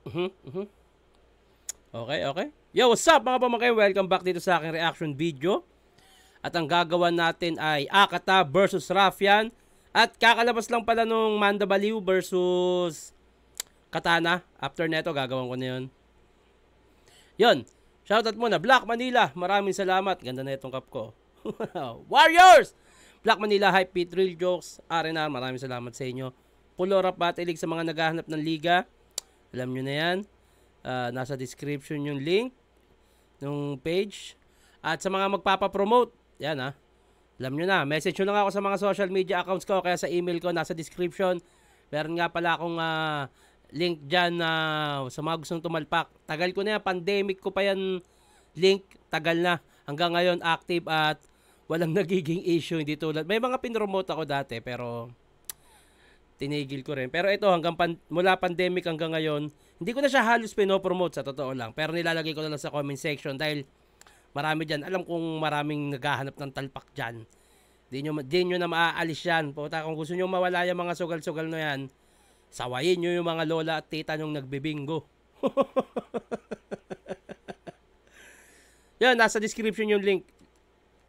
Mhm, mhm. Okay, okay. Yo, what's up mga pamangkin? Welcome back dito sa aking reaction video. At ang gagawa natin ay Akata versus Raffian. At kakalabas lang pala nung Manda Baliw versus Katana. After neto, gagawin ko na yun. Yun. Shoutout muna. Black Manila. Maraming salamat. Ganda na itong cup ko. Warriors! Black Manila Hype Pit Real Jokes. Arena. Maraming salamat sa inyo. Pulorap Batilig sa mga naghahanap ng liga. Alam nyo na yan. Nasa description yung link ng page. At sa mga magpapapromote, yan alam nyo na, message nyo lang ako sa mga social media accounts ko, kaya sa email ko nasa description. Meron nga pala akong link dyan sa mga gustong tumalpak. Tagal ko na yan, pandemic ko pa yan link, tagal na. Hanggang ngayon active at walang nagiging issue, hindi tulad. May mga pinromote ako dati pero tinigil ko rin. Pero ito mula pandemic hanggang ngayon, hindi ko na siya halos pinopromote sa totoo lang. Pero nilalagay ko na lang sa comment section dahil marami dyan. Alam kong maraming naghahanap ng talpak dyan. Di nyo na maaalis yan. Puta, kung gusto nyo mawala yung mga sugal-sugal na yan, sawayin nyo yung mga lola at tita nyong nagbibingo. Yan, nasa description yung link.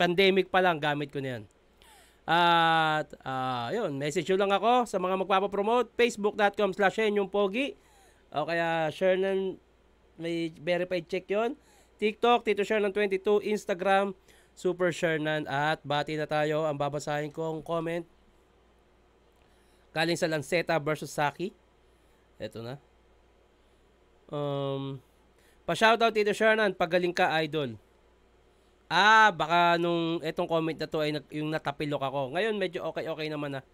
Pandemic pa lang, gamit ko na yan. At yun, message nyo lang ako sa mga magpapapromote. Facebook.com/Pogi. O kaya Shernan, may verified check yon. TikTok, Tito Shernan 22. Instagram, Super Shernan. At bati na tayo. Ang babasahin kong comment galing sa Lanceta versus Saki. Ito na. Pa-shoutout Tito Shernan, pagaling ka idol. Baka nung etong comment na to ay yung natapilok ako. Ngayon medyo okay naman na.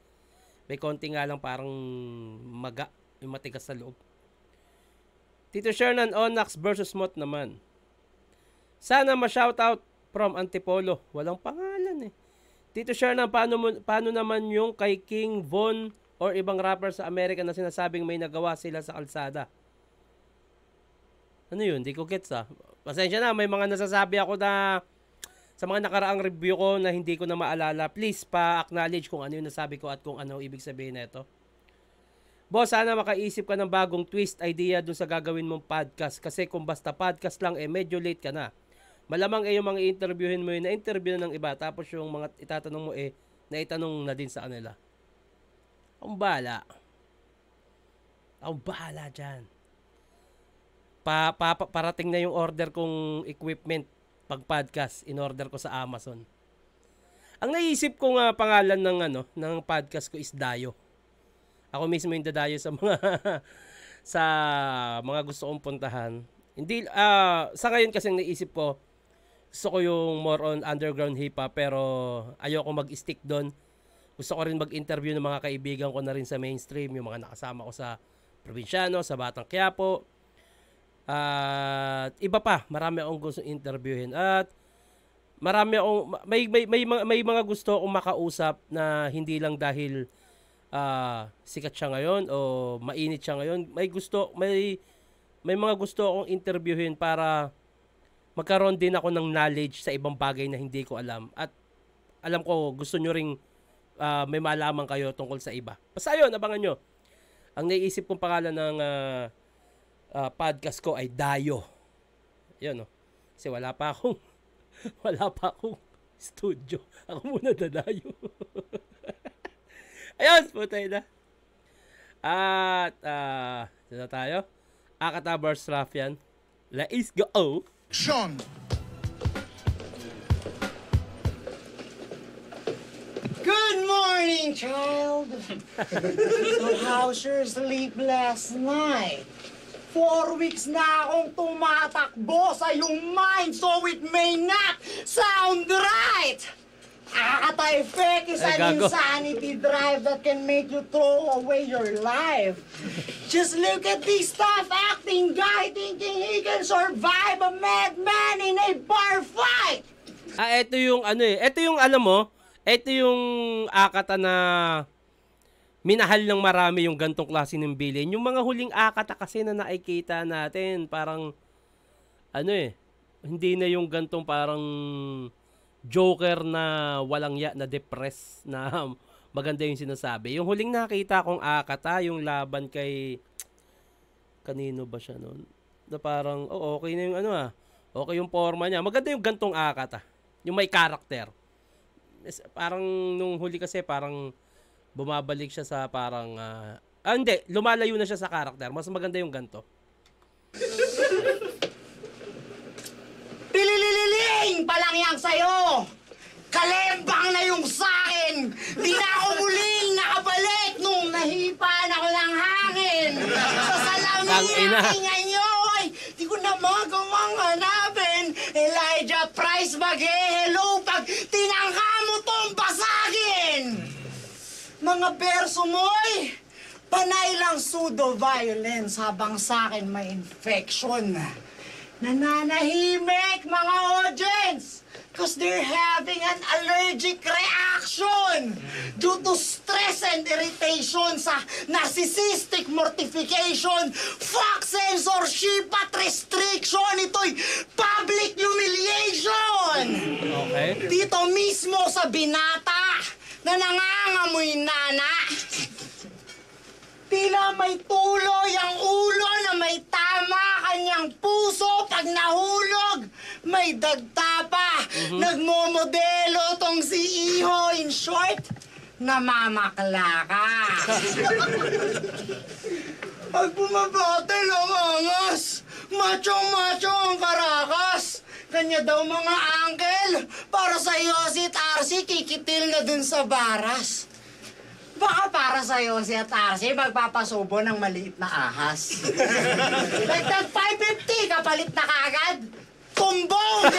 May konti nga lang parang maga, yung matigas sa loob. Tito Shernan, Onax versus Mot naman. Sana ma-shoutout from Antipolo. Walang pangalan eh. Tito Shernan, paano naman yung kay King Von or ibang rapper sa Amerika na sinasabing may nagawa sila sa kalsada? Ano yun? Di ko gets Pasensya na, may mga nasasabi ako na sa mga nakaraang review ko na hindi ko na maalala. Please pa-acknowledge kung ano yung nasabi ko at kung ano ibig sabihin nito. Boss, sana makaisip ka ng bagong twist idea dun sa gagawin mong podcast. Kasi kung basta podcast lang, medyo late ka na. Malamang yung mga interviewin mo na-interview ng iba. Tapos yung mga itatanong mo naitanong na din sa kanila. Akong bahala dyan. Parating na yung order kong equipment pag podcast. In-order ko sa Amazon. Ang naisip kong pangalan ng podcast ko is Dayo. Ako mismo yung dadayo sa mga sa mga gusto kong puntahan. Hindi sa ngayon kasi naisip ko gusto ko yung more on underground hip hop pero ayoko mag-stick doon. Gusto ko rin mag-interview ng mga kaibigan ko na rin sa mainstream, yung mga nakasama ko sa Probinsyano, sa Batang Quiapo. At iba pa, marami akong gusto interviewin at marami akong may mga gusto akong makausap na hindi lang dahil sikat siya ngayon o mainit siya ngayon. May mga gusto akong interviewin para magkaroon din ako ng knowledge sa ibang bagay na hindi ko alam. At alam ko gusto nyo ring may malaman kayo tungkol sa iba. Basta yun, abangan nyo. Ang naiisip kong pangalan ng podcast ko ay Dayo. Yun Kasi wala pa akong studio. Ako muna dadayo. Ayun, putay na. At, ito na tayo. Akata versus Raffian. Let's go. Sean. Good morning, child. So how's your sleep last night? 4 weeks na akong tumatakbo sa iyong mind so it may not sound right. Akata-effect is an insanity drive that can make you throw away your life. Just look at this tough acting guy thinking he can survive a madman in a bar fight. Ito yung ito yung alam mo, ito yung Akata na minahal ng marami yung gantong klase ng bilin. Yung mga huling Akata kasi na nakikita natin, parang hindi na yung gantong parang Joker na walang na depressed na maganda yung sinasabi. Yung huling nakita kong Akata, yung laban kay Kanino ba siya nun? Na parang, okay na yung ano okay yung forma niya. Maganda yung gantong Akata. Yung may karakter. Parang nung huli kasi parang bumabalik siya sa parang, hindi, lumalayo na siya sa karakter. Mas maganda yung ganto. Pililililing pa lang yan sa'yo! Kalembang na yung sa'kin! Di na ako muling nakabalik nung nahipan ako ng hangin! Sa salamin ng inganyoy! Di ko na magawang hanapin! Elijah Price mag-hello pag tinangka mo tong basagin! Mga berso mo'y panay lang pseudo-violence habang sa'kin may infection. Nananahimik mga audience! Because they're having an allergic reaction due to stress and irritation sa narcissistic mortification, fuck censorship at restriction. Ito'y public humiliation. Okay. Dito mismo sa binata na nangangamoy nana. Tila may tuloy ang ulo na may tama kanyang puso pag nahulog. May dagta pa. Nagmomodelo tong si Iho. In short, namamakla ka. Pag bumabate ng angas, machong-macho ang karakas. Kanya daw mga angkel, para sa iyo si Tarsi kikitil na dun sa baras. Baka para sa'yo si Tarsi magpapasubo ng maliit na ahas. Dagdag 550, kapalit na kaagad. Tumbong!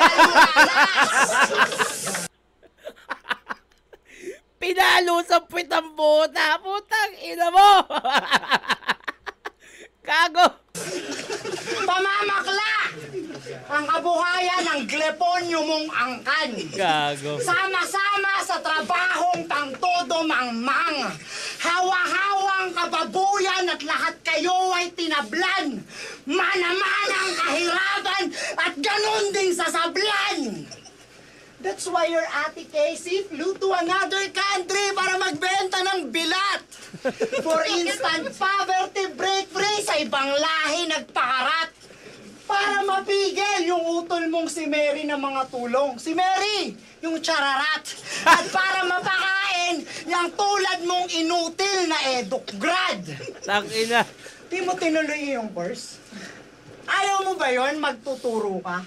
Pinalo sa pitang buta! Putang ina mo! Gago! Pamamakla! Ang kabuhayan ng gleponyo mong angkan. Gago. Sama-sama sa trabahong pangtodo mang-mang. Hawa-hawang kababuyan at lahat kayo ay tinablan. Mana-manang kahirapan at ganun din sa sablan. That's why your Ate Casey flew to another country para magbenta ng bilat. For instant poverty break free sa ibang lahi nagpakarat. Para mapigil yung utol mong si Mary na mga tulong. Si Mary, yung chararat. At para mapakain yung tulad mong inutil na edukgrad. Tangina. Di mo tinuloy yung course? Ayaw mo ba yon magtuturo ka?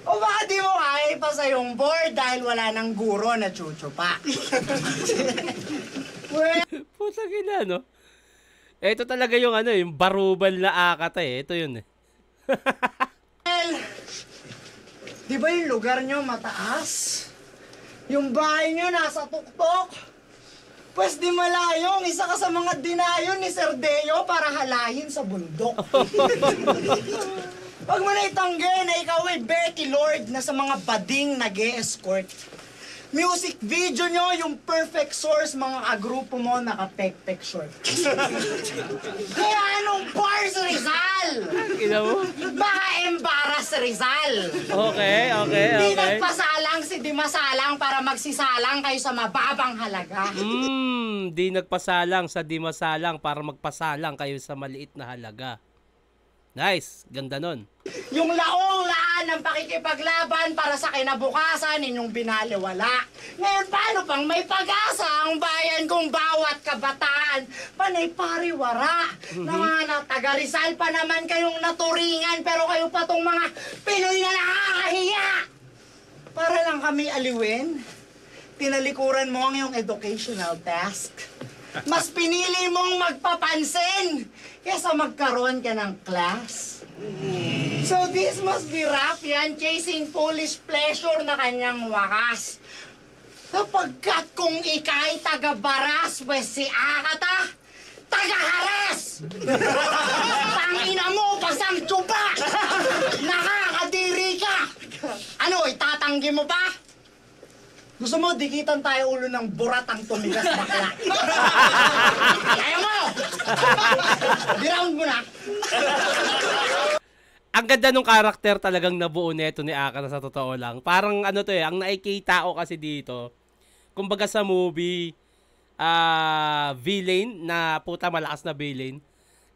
O baka di mo kaya ipasa yung board dahil wala ng guro na chucho pa? Putang ina, no? Ito talaga yung yung barubal na Akata eh. Ito yun eh. Well, di ba yung lugar nyo mataas? Yung bahay nyo nasa tuktok? Pwes di malayong, isa ka sa mga dinayon ni Sir Deo para halahin sa bundok. Pag mo na itanggi na ikaw ay Becky Lord na sa mga bading nag-e-escort. Music video nyo, yung perfect source, mga kagrupo mo naka-pek-pek short. Kaya anong bars, Rizal? Ina mo? Baka embarrass, Rizal. Okay. Di nagpasalang si Di Masalang para magsisalang kayo sa mababang halaga. Di nagpasalang sa di masalang para magpasalang kayo sa maliit na halaga. Nice, ganda nun. Yung laong-laan ng pakikipaglaban para sa kinabukasan ninyong binaliwala. Ngayon, paano pang may pag-asa ang bayan kung bawat kabataan panay pariwara? Na mga taga Rizal pa naman kayong naturingan pero kayo pa tong mga Pinoy na nakakahiya. Para lang kami aliwin, tinalikuran mo ang iyong educational task. Mas pinili mong magpapansin kesa magkaroon ka ng class. So this must be Raffian chasing foolish pleasure na kanyang wakas. Sapagkat kung ika'y taga-baras, pues si Akata, taga-haras! Tangina mo, pasang tsuba! Nakakadiri ka! Ano, itatanggi mo ba? Gusto mo, dikitan tayo ulo ng burat ang tumigas bakla. Ayaw mo! Di-round mo na. Ang ganda nung karakter talagang nabuo neto ni Akata sa totoo lang. Parang ang nakikita ko kasi dito, kumbaga sa movie, villain na puta malakas na villain.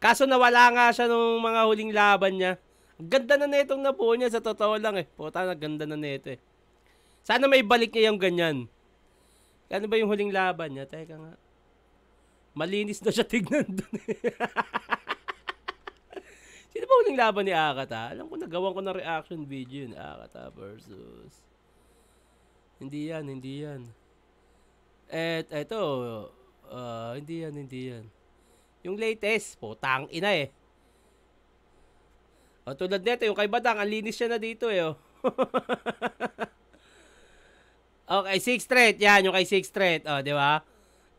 Kaso nawala nga siya nung mga huling laban niya. Ang ganda na netong nabuo niya, sa totoo lang eh. Puta na, ganda na neto eh. Sana may balik niya yung ganyan. Ano ba yung huling laban niya? Teka nga. Malinis na siya tignan dun eh. Sino ba huling laban ni Akata? Alam ko, nagawan ko ng reaction video yun. Akata versus... Hindi yan. Eto, hindi yan. Yung latest, putang ina eh. O, tulad nito, yung kay Badang, ang linis siya na dito eh. Oh. Okay, 6th Street. Yan, yung kay 6th Street. O, di ba?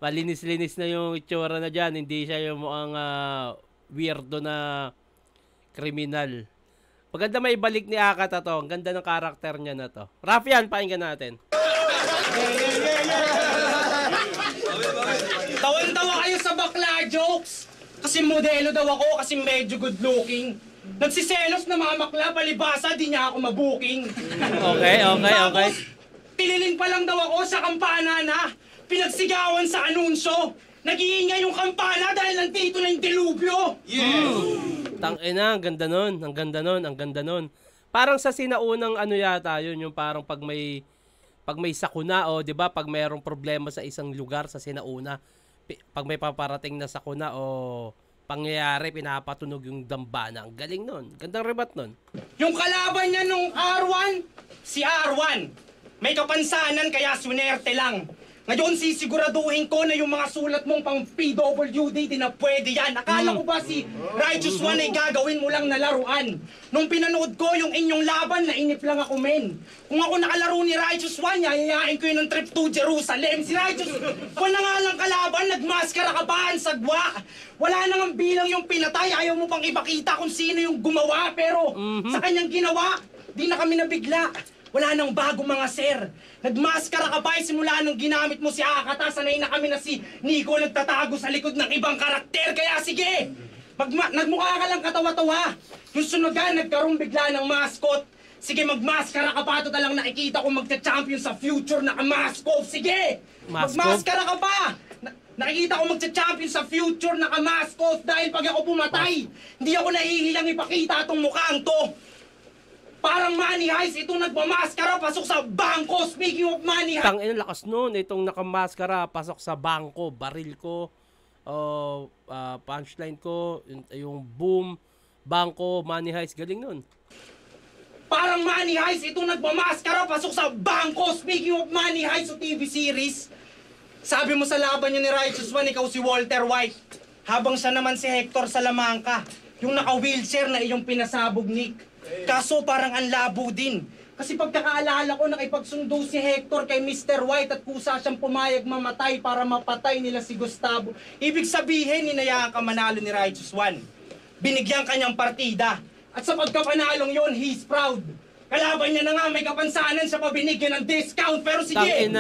Malinis-linis na yung itsura na dyan. Hindi siya yung mukhang weirdo na kriminal. Maganda may balik ni Akata to. Ang ganda ng karakter niya na to. Rafian, pakinggan natin. Tawan-tawa kayo sa bakla jokes. Kasi modelo daw ako, kasi medyo good looking. Nagsiselos na mga bakla, palibasa, di niya ako mabuking. Okay. Tapos, pililin pa lang daw ako sa kampana na pinagsigawan sa anunsyo. Nag-iingay yung kampana dahil nandito na yung dilubyo. Tangina, ang ganda nun. Parang sa sinaunang ano yata yun, yung parang pag may sakuna o 'di ba, pag mayroong problema sa isang lugar sa sinauna, pag may paparating na sakuna o pangyayari, pinapatunog yung dambana. Ang galing nun. Gandang rebat nun. Yung kalaban niya nung R1, si R1. May kapansanan kaya swinerte lang. Ngayon sisiguraduhin ko na yung mga sulat mong pang PWD di na pwede yan. Akala ko ba si Righteous One ay gagawin mo lang na laruan? Nung pinanood ko yung inyong laban, nainip lang ako, men. Kung ako nakalaro ni Righteous One, yayayain ko yun ng trip to Jerusalem. Si Righteous One na nga lang kalaban, nagmaskara ka ba ang sagwa? Wala nang bilang yung pinatay, ayaw mo pang ipakita kung sino yung gumawa. Pero sa kanyang ginawa, di na kami nabigla. Wala nang bago mga sir. Nagmaskara ka ba simula nung ginamit mo si Akata? Sanay na kami na si Nico nagtatago sa likod ng ibang karakter. Kaya sige, nagmukha ka lang katawa-tawa. Yung sunugan, nagkaroon bigla ng mascot. Sige, magmaskara ka pa. Ito talang nakikita ko magcha-champion sa future na kamaskov. Sige, magmaskara ka pa. Nakikita ko magcha-champion sa future na kamaskov. Dahil pag ako pumatay, hindi ako nahihilang ipakita itong mukhang to. Parang Money Heist, itong nagmamaskara, pasok sa bangko. Speaking of Money Heist... Tangina, lakas nun. Itong nakamaskara, pasok sa bangko, baril ko, punchline ko, yung boom, bangko, Money Heist, galing nun. Parang Money Heist, itong nagmamaskara, pasok sa bangko. Speaking of Money Heist o TV series, sabi mo sa laban niya ni Righteous One, ikaw si Walter White. Habang siya naman si Hector Salamanca, yung naka-wheelchair na iyong pinasabog, Nick. Kaso parang ang labo din. Kasi pagkakaalala ko, nakipagsundo si Hector kay Mr. White at kusa siyang pumayag mamatay para mapatay nila si Gustavo. Ibig sabihin, hinayaan ka manalo ni Righteous One. Binigyan kanyang partida. At sa pagkapanalong yon, he's proud. Kalaban niya na nga, may kapansanan siya pa binigyan ng discount. Pero sige,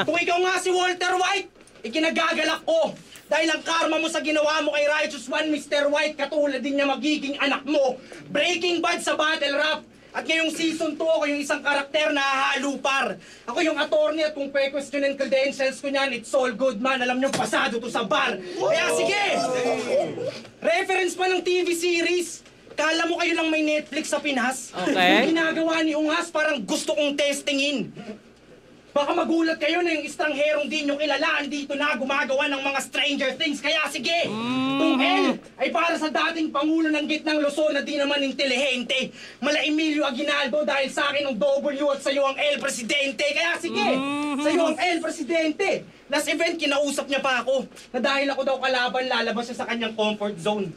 kung ikaw nga si Walter White, ikinagagalak ko. Dahil ang karma mo sa ginawa mo kay Righteous One, Mr. White, katulad din niya magiging anak mo. Breaking Bad sa battle rap. At ngayong season 2, ako yung isang karakter na hahalupar. Ako yung attorney at kung pe-questionin credentials ko niyan, it's all good man. Alam niyo, pasado to sa bar. Kaya sige! Reference pa ng TV series. Kala mo kayo lang may Netflix sa Pinas? Okay. Yung ginagawa ni Ungas, parang gusto kong testingin. Baka magulat kayo na yung estrangherong di nyo kilala, andito na gumagawa ng mga Stranger Things. Kaya sige, itong L ay para sa dating Pangulo ng Gitnang Luzon na di naman intelihente. Mala Emilio Aguinaldo dahil sa akin ang W at sa'yo ang L Presidente. Kaya sige, sa'yo ang L Presidente. Last event, kinausap niya pa ako na dahil ako daw kalaban, lalabas siya sa kanyang comfort zone.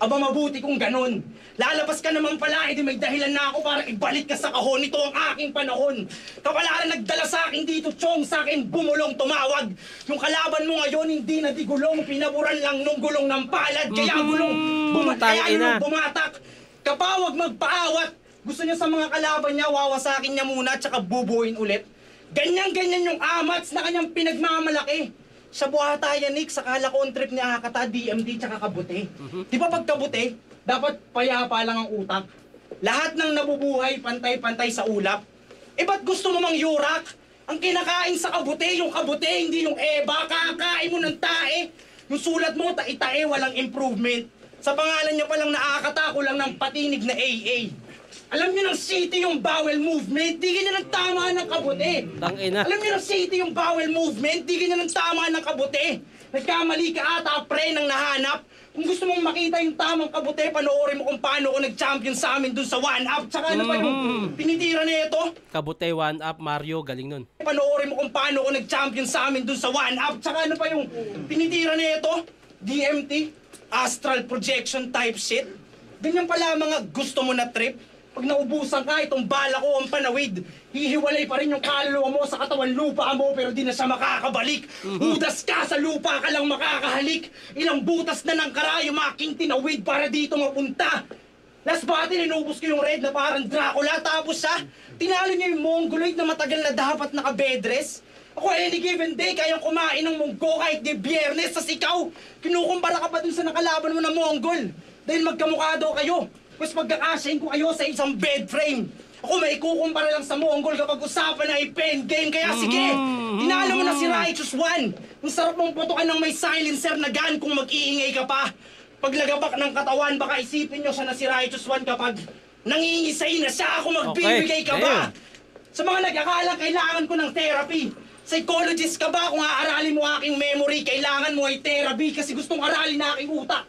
Aba, mabuti kung ganun. Lalabas ka naman pala, edi may dahilan na ako para ibalik ka sa kahon. Ito ang aking panahon. Kapalaran nagdala sa akin dito, Chong, sa akin bumulong tumawag. Yung kalaban mo ngayon, hindi na di gulong, pinaburan lang nung gulong ng palad. Kaya gulong, bumatak. Kapawag magpaawat. Gusto niya sa mga kalaban niya, wawasakin niya muna, tsaka bubuhin ulit. Ganyan-ganyan yung amats na kanyang pinagmamalaki. Sa buhata yan, Nick, sakala ko ang trip ni Akata, DMD, tsaka kabuti. Di ba pag kabuti, dapat payapa lang ang utak. Lahat ng nabubuhay, pantay-pantay sa ulap. Eh ba't gusto mo mang yurak? Ang kinakain sa kabuti, yung kabuti, hindi yung eba. Kakain mo ng tae. Yung sulat mo, tae-tae, walang improvement. Sa pangalan niya palang nakakatako lang ng patinig na AA. Alam niyo ng city yung bowel movement, di ganyan ang tama ng kabuti. Tangina. Alam niyo ng city yung bowel movement, di ganyan ang tama ng kabuti. Nagkamali ka ata, pre, ng nahanap. Kung gusto mong makita yung tamang kabuti, panoorin mo kung paano ako nag-champion sa amin dun sa 1UP. Tsaka ano pa yung pinitira na ito? Kabute 1UP, Mario, galing nun. Panoorin mo kung paano ako nag-champion sa amin dun sa 1UP. Tsaka ano pa yung pinitira na ito? DMT, astral projection type shit. Ganyan pala mga gusto mo na trip. Pag naubusan ka, itong bala ko ang panawid. Hihiwalay pa rin yung kaluluwa mo sa katawan lupa mo pero di na siya makakabalik. Udas ka sa lupa ka lang makakahalik. Ilang butas na ng karayo aking tinawid para dito mapunta. Last battle, inubos ko yung red na parang Dracula. Tapos tinalo niya yung mongoloid na matagal na dapat naka-bedrest. Ako any given day, kayang kumain ng munggo kahit di biyernes. Sas ikaw, kinukumpara ka pa dun sa nakalaban mo na Mongol. Dahil magkamukha daw kayo. Mas pagkakasyahin ko kayo sa isang bed frame. Ako may ikukumpara lang sa Mongol kapag usapan na i-pen game. Kaya sige, tinalo mo na si Righteous One. Ang sarap mong putukan ng may silencer na gun kung mag-iingay ka pa. Paglagabak ng katawan, baka isipin nyo siya na si Righteous One kapag nangingisay na siya. Ako magbibigay ka ba? Sa mga nag-akala, kailangan ko ng therapy. Psychologist ka ba? Kung aaralin mo aking memory, kailangan mo ay therapy kasi gustong aralin na aking utak.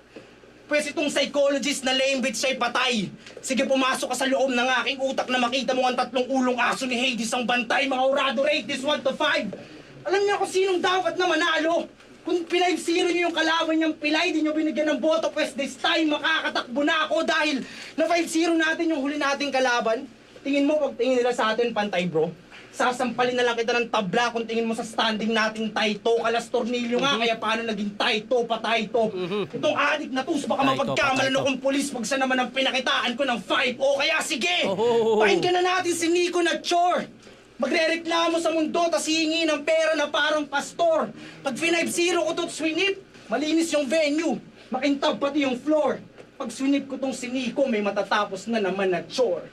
Pwes itong psychologist na lame bitch siya'y patay. Sige, pumasok ka sa loob ng aking utak na makita mo ang tatlong ulong aso ni Hades ang bantay. Mga urado, rate this 1 to 5. Alam niyo kung sinong dapat na manalo. Kung 5-0 niyo yung kalaban niyang pilay, di niyo binigyan ng boto, pwes this time makakatakbo na ako dahil na 5-0 natin yung huli nating kalaban. Tingin mo, pag tingin nila sa atin, pantay bro. Sasampalin na lang kita ng tabla kung tingin mo sa standing nating Taito. Kalas tornilyo nga, kaya paano naging Taito pa Taito? Itong adik na tus, baka mapagkamalan akong pulis pag sa naman ang pinakitaan ko ng 5. O kaya sige, pakinggan na natin si Nico na chore. Magre-reklamo sa mundo, tas hihingi ng pera na parang pastor. Pag 5-0 ko to't swinip, malinis yung venue. Makintab pati yung floor. Pag swinip ko tong si Nico, may matatapos na naman na chore.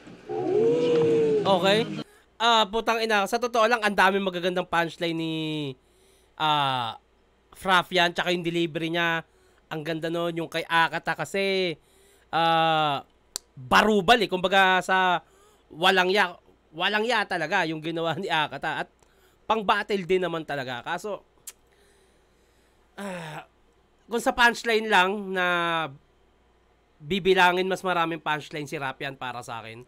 Okay. Putang ina, sa totoo lang, ang dami magagandang punchline ni Frafian, tsaka yung delivery niya, ang ganda nun, yung kay Akata kasi barubal eh, kumbaga sa walang ya talaga yung ginawa ni Akata at pang battle din naman talaga. Kaso kung sa punchline lang na bibilangin, mas maraming punchline si Rapian para sa akin.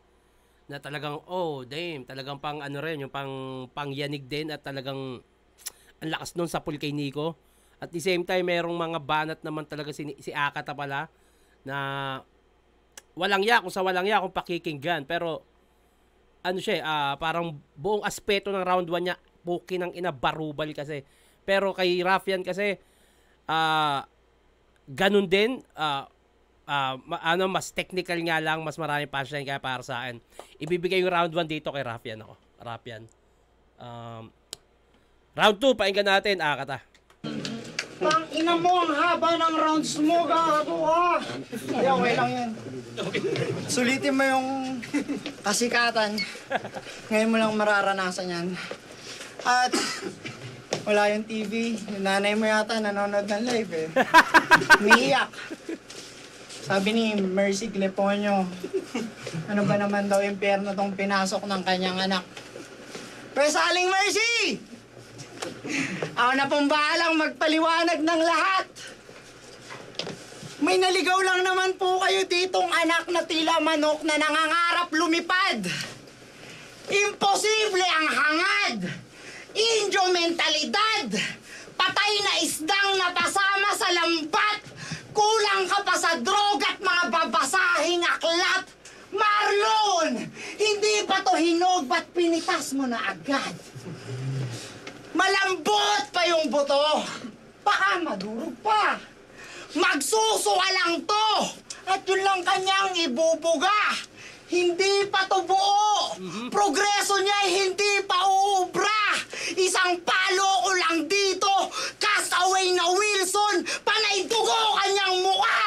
Na talagang, oh, damn, talagang pang ano rin, yung pangyanig din at talagang ang lakas nun sa pool kay Nico. At the same time, merong mga banat naman talaga si Akata pala na walang ya, kung sa walang ya, kung pakikinggan. Pero, ano siya, parang buong aspeto ng round 1 niya, puki ng ina, barubal kasi. Pero kay Rafian kasi, ganun din, mas technical nga lang, mas maraming punchline kaya para sa akin. Ibibigay yung round 1 dito kay Rafian ako. Rafian. Round 2, painggan natin, Akata. Pang ina mo, ang haba ng rounds mo, gago ka. Ay, okay lang yan. Sulitin mo yung kasikatan. Ngayon mo lang mararanasan yan. At wala yung TV. Yung nanay mo yata nanonood ng live eh. Umiiyak. Sabi ni Mercy Cleponyo, ano ba naman daw impyerno tong pinasok ng kanyang anak? Pero Aling Mercy! Ako na pong bahalang magpaliwanag ng lahat. May naligaw lang naman po kayo ditong anak na tila manok na nangangarap lumipad. Imposible ang hangad! Indio mentalidad! Patay na isdang napasama sa lambat! Kulang ka pa sa droga at mga babasahing aklat! Marlon! Hindi pa to hinog, ba't pinitas mo na agad? Malambot pa yung buto! Baka madurog pa! Magsusuwa lang to! At yun lang kanyang ibubuga! Hindi pa to buo! Progreso niya ay hindi pa uubra! Isang palo ko lang dito! Castaway na Wilson! Panay dugo kanyang mukha!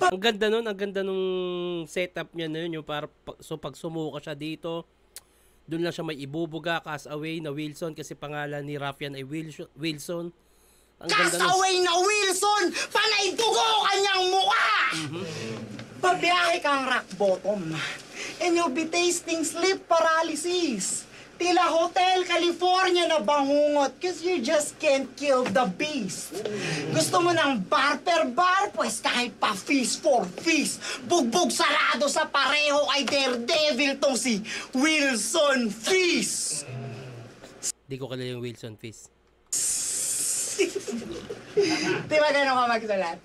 Ang ganda nung setup niya na yun, yung so pag sumuka siya dito, doon lang siya may ibubuga, Castaway na Wilson, kasi pangalan ni Rafian ay Wilson. Ang ganda nun. Kasaway na Wilson, panay dugo kanyang mukha! Pabiyahe kang rock bottom, and you'll be tasting sleep paralysis. Tila Hotel California na bangungot, cause you just can't kill the beast. Gusto mo ng bar per bar, pues kahit pa feast for feast. Bugbog sarado sa pareho ay daredevil tong si Wilson Fisk. Di ko kilala yung Wilson Fisk. Di ba gano'n ka magsulat?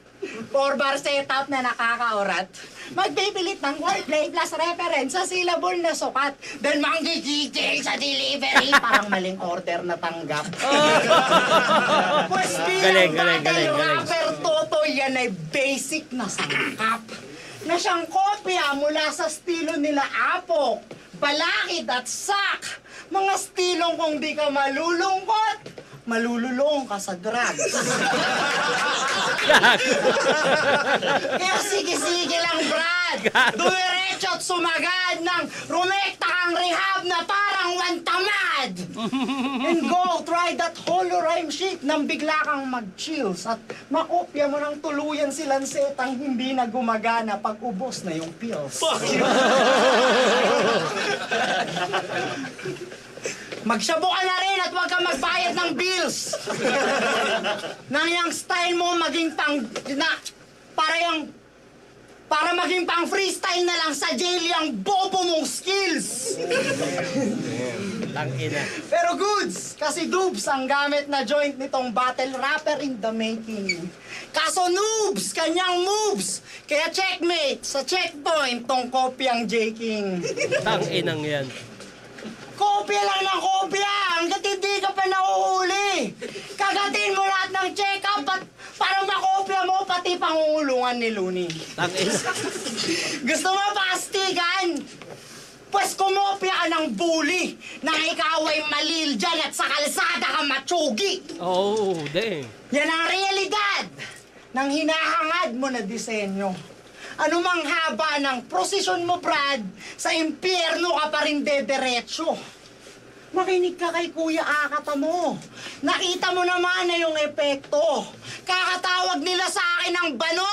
4-bar setup na nakakaurat. Magpipilit ng wordplay plus reference sa syllable na sukat. Then manggigigil sa delivery. Parang maling order na tanggap. Pues bilang battle rapper Toto, yan ay basic na sangkap. Na siyang kopya mula sa estilo nila Apok, Balakid at Sak. Mga stilong kung di ka malulungkot, malululong ka sa drugs. Kaya sige-sige lang, Brad. Dumiretso at sumagad ng rumekta kang rehab na parang wantamad. And go, try that holorime shit nang bigla kang mag-chills at makopya mo ng tuluyan si Lancetang hindi na gumagana pag ubos na yung pills. Magsabo ka na rin at huwag kang magbayad ng bills. Nang yung style mo maging para maging pang freestyle na lang sa jail yung bobo mong skills. Tangina. Pero goods, kasi dubs ang gamit na joint nitong battle rapper in the making. Kaso noobs, kanyang moves. Kaya checkmate sa checkpoint tong kopyang J. King. Tanginang yan. Kopya lang ng kopya, hanggat hindi ka pa nauhuli. Kagatin mo lahat ng check-up at para makopya mo pati pangungulungan ni Looney. Tangina. Gusto mo pastigan? Pues kumopya ka ng bully nang ikaw ay malil dyan at sa kalsada ka matsugi. Oh, damn. Yan ang realidad ng hinahangad mo na disenyo. Anumang haba ng prosesyon mo, Brad, sa impyerno ka pa rin dederecho. Makinig ka kay Kuya Akata mo. Nakita mo naman na yung epekto. Kakatawag nila sa akin ng bano.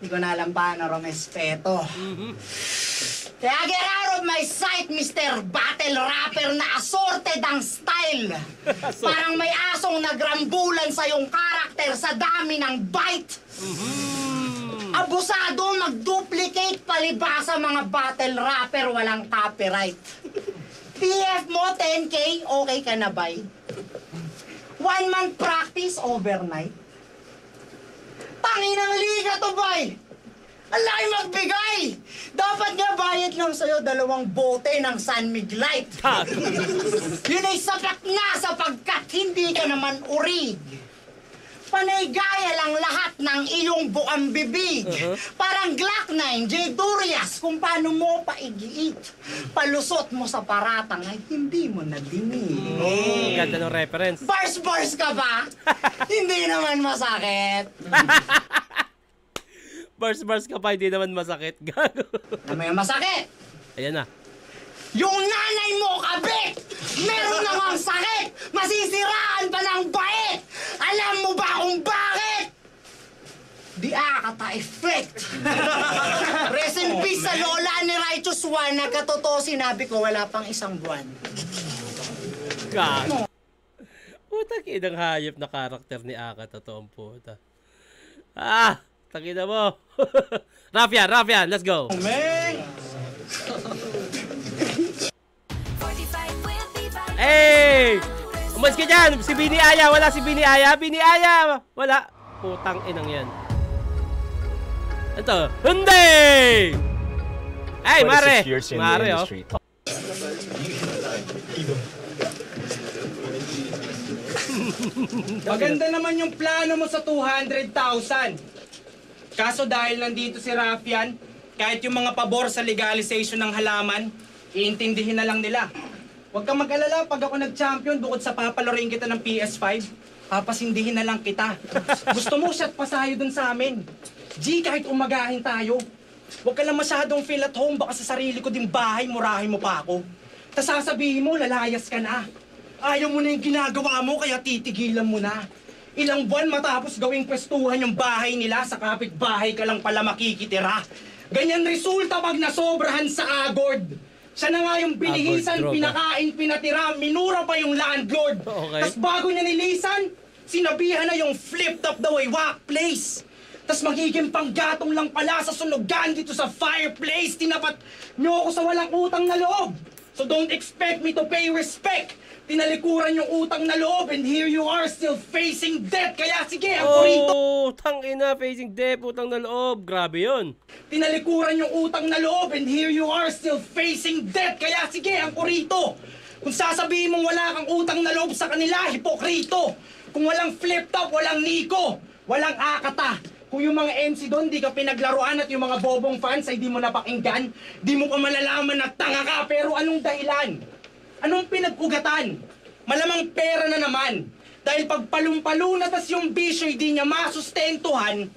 Hindi ko na alam paano rumespeto. Kaya get out of my sight, Mr. Battle Rapper na assorted ang style. Parang may asong nagrambulan sa yung karakter sa dami ng bite. Abusado mag-duplicate palibasa mga battle rapper walang copyright. PF mo 10K, okay ka na bay? 1 month practice overnight? Tanginang liga to bay! Ang laki magbigay! Dapat nga bayad lang sa'yo 2 bote ng San Miglite. Yun ay sapat na sapagkat hindi ka naman urig. Panay gaya lang lahat ng iyong buang bibig. Parang Glock 9, J. Durias, kung paano mo paigiit. Palusot mo sa paratang ay hindi mo na dinig. Ganda ng reference. Bars ka ba? Hindi naman masakit. Bars ka pa, hindi naman masakit. Gago. Na may masakit. Ayan na. Yung nanay mo, kabit! Meron namang sakit! Masisiraan pa ng bait! Alam mo ba kung bakit? Di Akata effect! Rest in peace sa lola ni Righteous One. Nagkatotoo sinabi ko, wala pang 1 buwan. Gago. Puta, kinang hayop na karakter ni Aka. Totoong puta. Ah! Takina mo. Rafian, let's go. Hey! Umalis ka dyan! Si Bini Aya! Wala si Bini Aya! Bini Aya! Wala! Putang inang yan. Ito. Hyundai! Ay, Mare! Mare, oh. Maganda naman yung plano mo sa 200,000. Kaso dahil nandito si Rafian, kahit yung mga pabor sa legalization ng halaman, iintindihin na lang nila. Huwag kang mag-alala pag ako nag-champion bukod sa papalaruin kita ng PS5, papasindihin na lang kita. Gusto mo shot pa sayo dun sa amin. G, kahit umagahin tayo. Huwag ka lang masyadong feel at home, baka sa sarili ko din bahay, murahin mo pa ako. Tas sasabihin mo, lalayas ka na. Ayaw mo na yung ginagawa mo, kaya titigilan mo na. Ilang buwan matapos gawing pwestuhan yung bahay nila, sa kapitbahay ka lang pala makikitira. Ganyan resulta pag nasobrahan sa agord. Siya na nga yung binihisan, Agord, droga. pinakain, pinatira, minura pa yung landlord. Okay. Tapos bago niya nilisan, sinabihan na yung flipped up the way workplace. Tapos magiging panggatong lang pala sa sunugan dito sa fireplace. Tinapat nyo ako sa walang utang na loob. So don't expect me to pay respect. Tinalikuran yung utang na loob and here you are still facing debt. Kaya sige, ako rito. Oh, tangina, facing debt, utang na loob. Grabe yun. Tinalikuran yung utang na loob and here you are still facing debt. Kaya sige, ako rito. Kung sasabihin mong wala kang utang na loob sa kanila, hipokrito. Kung walang flip top, walang Nico, walang Akata. Kung yung mga MC doon, di ka pinaglaruan at yung mga bobong fans ay di mo napakinggan, di mo pa malalaman na tanga ka. Pero anong dahilan? Anong pinag-ugatan? Malamang pera na naman. Dahil pag palumpalo na tas yung bisyo di niya masustentuhan,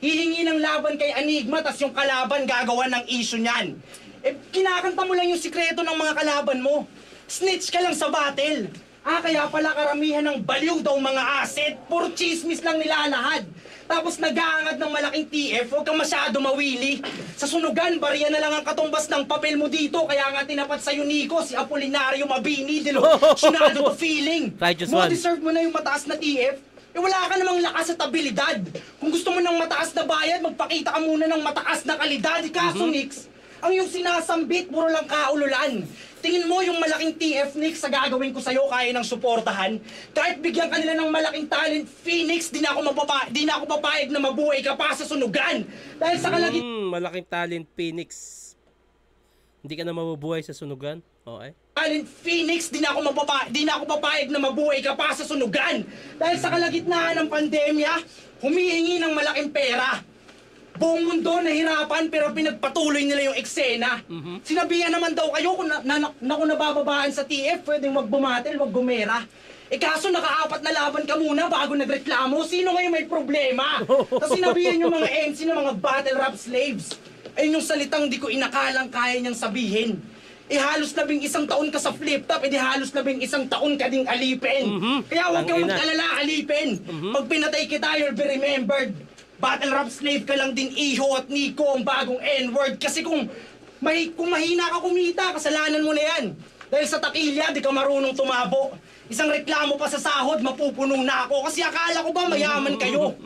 hihingi ng laban kay Enigma tas yung kalaban gagawa ng issue niyan. Eh, kinakanta mo lang yung sikreto ng mga kalaban mo. Snitch ka lang sa battle. Kaya pala karamihan ng baliw daw mga asset, puro chismis lang nilalahad. Tapos nag-aangad ng malaking TF, huwag kang masyado mawili. Sa sunugan, bariya na lang ang katumbas ng papel mo dito. Kaya nga tinapat sa Nico, si Apolinario Mabini, dilo, sinado to feeling. Righteous Mo one. deserve mo na yung mataas na TF. Eh wala ka namang lakas at abilidad. Kung gusto mo ng mataas na bayad, magpakita ka muna ng mataas na kalidad. Kaso Nix, ang yung sinasambit, puro lang kaululan. Tingin mo yung malaking TF, Nix, sa gagawin ko sa'yo, kaya ng suportahan? Kahit bigyan ka nila ng malaking talent, Phoenix, di na ako papayag na mabuhay ka pa sa sunugan. Dahil sa kalagit Malaking talent, Phoenix. Hindi ka na mabubuhay sa sunugan? Okay. talent, Phoenix, di na ako papayag na mabuhay ka pa sa sunugan. Dahil sa kalagitnaan ng pandemya, humihingi ng malaking pera. Buong mundo nahirapan pero pinagpatuloy nila yung eksena. Sinabihan naman daw kayo kung kung nabababaan sa TF, pwedeng wag bumatel, wag gumera. Eh kaso nakaapat na laban ka muna bago nagreklamo, sino ngayon may problema? Tapos sinabihan yung mga MC na mga battle rap slaves. Ayun yung salitang di ko inakalang kaya niyang sabihin. Eh halos 11 taon ka sa flip top, eh di halos 11 taon ka ding alipin. Kaya huwag kang Tangina. mag-alala alipin. Pag pinatay kita, you'll be remembered. Battle rap slave ka lang din, Iho at Nico, ang bagong N-word. Kasi kung mahina ka kumita, kasalanan mo na yan. Dahil sa takilya, di ka marunong tumabo. Isang reklamo pa sa sahod, mapupuno na ako. Kasi akala ko ba mayaman kayo?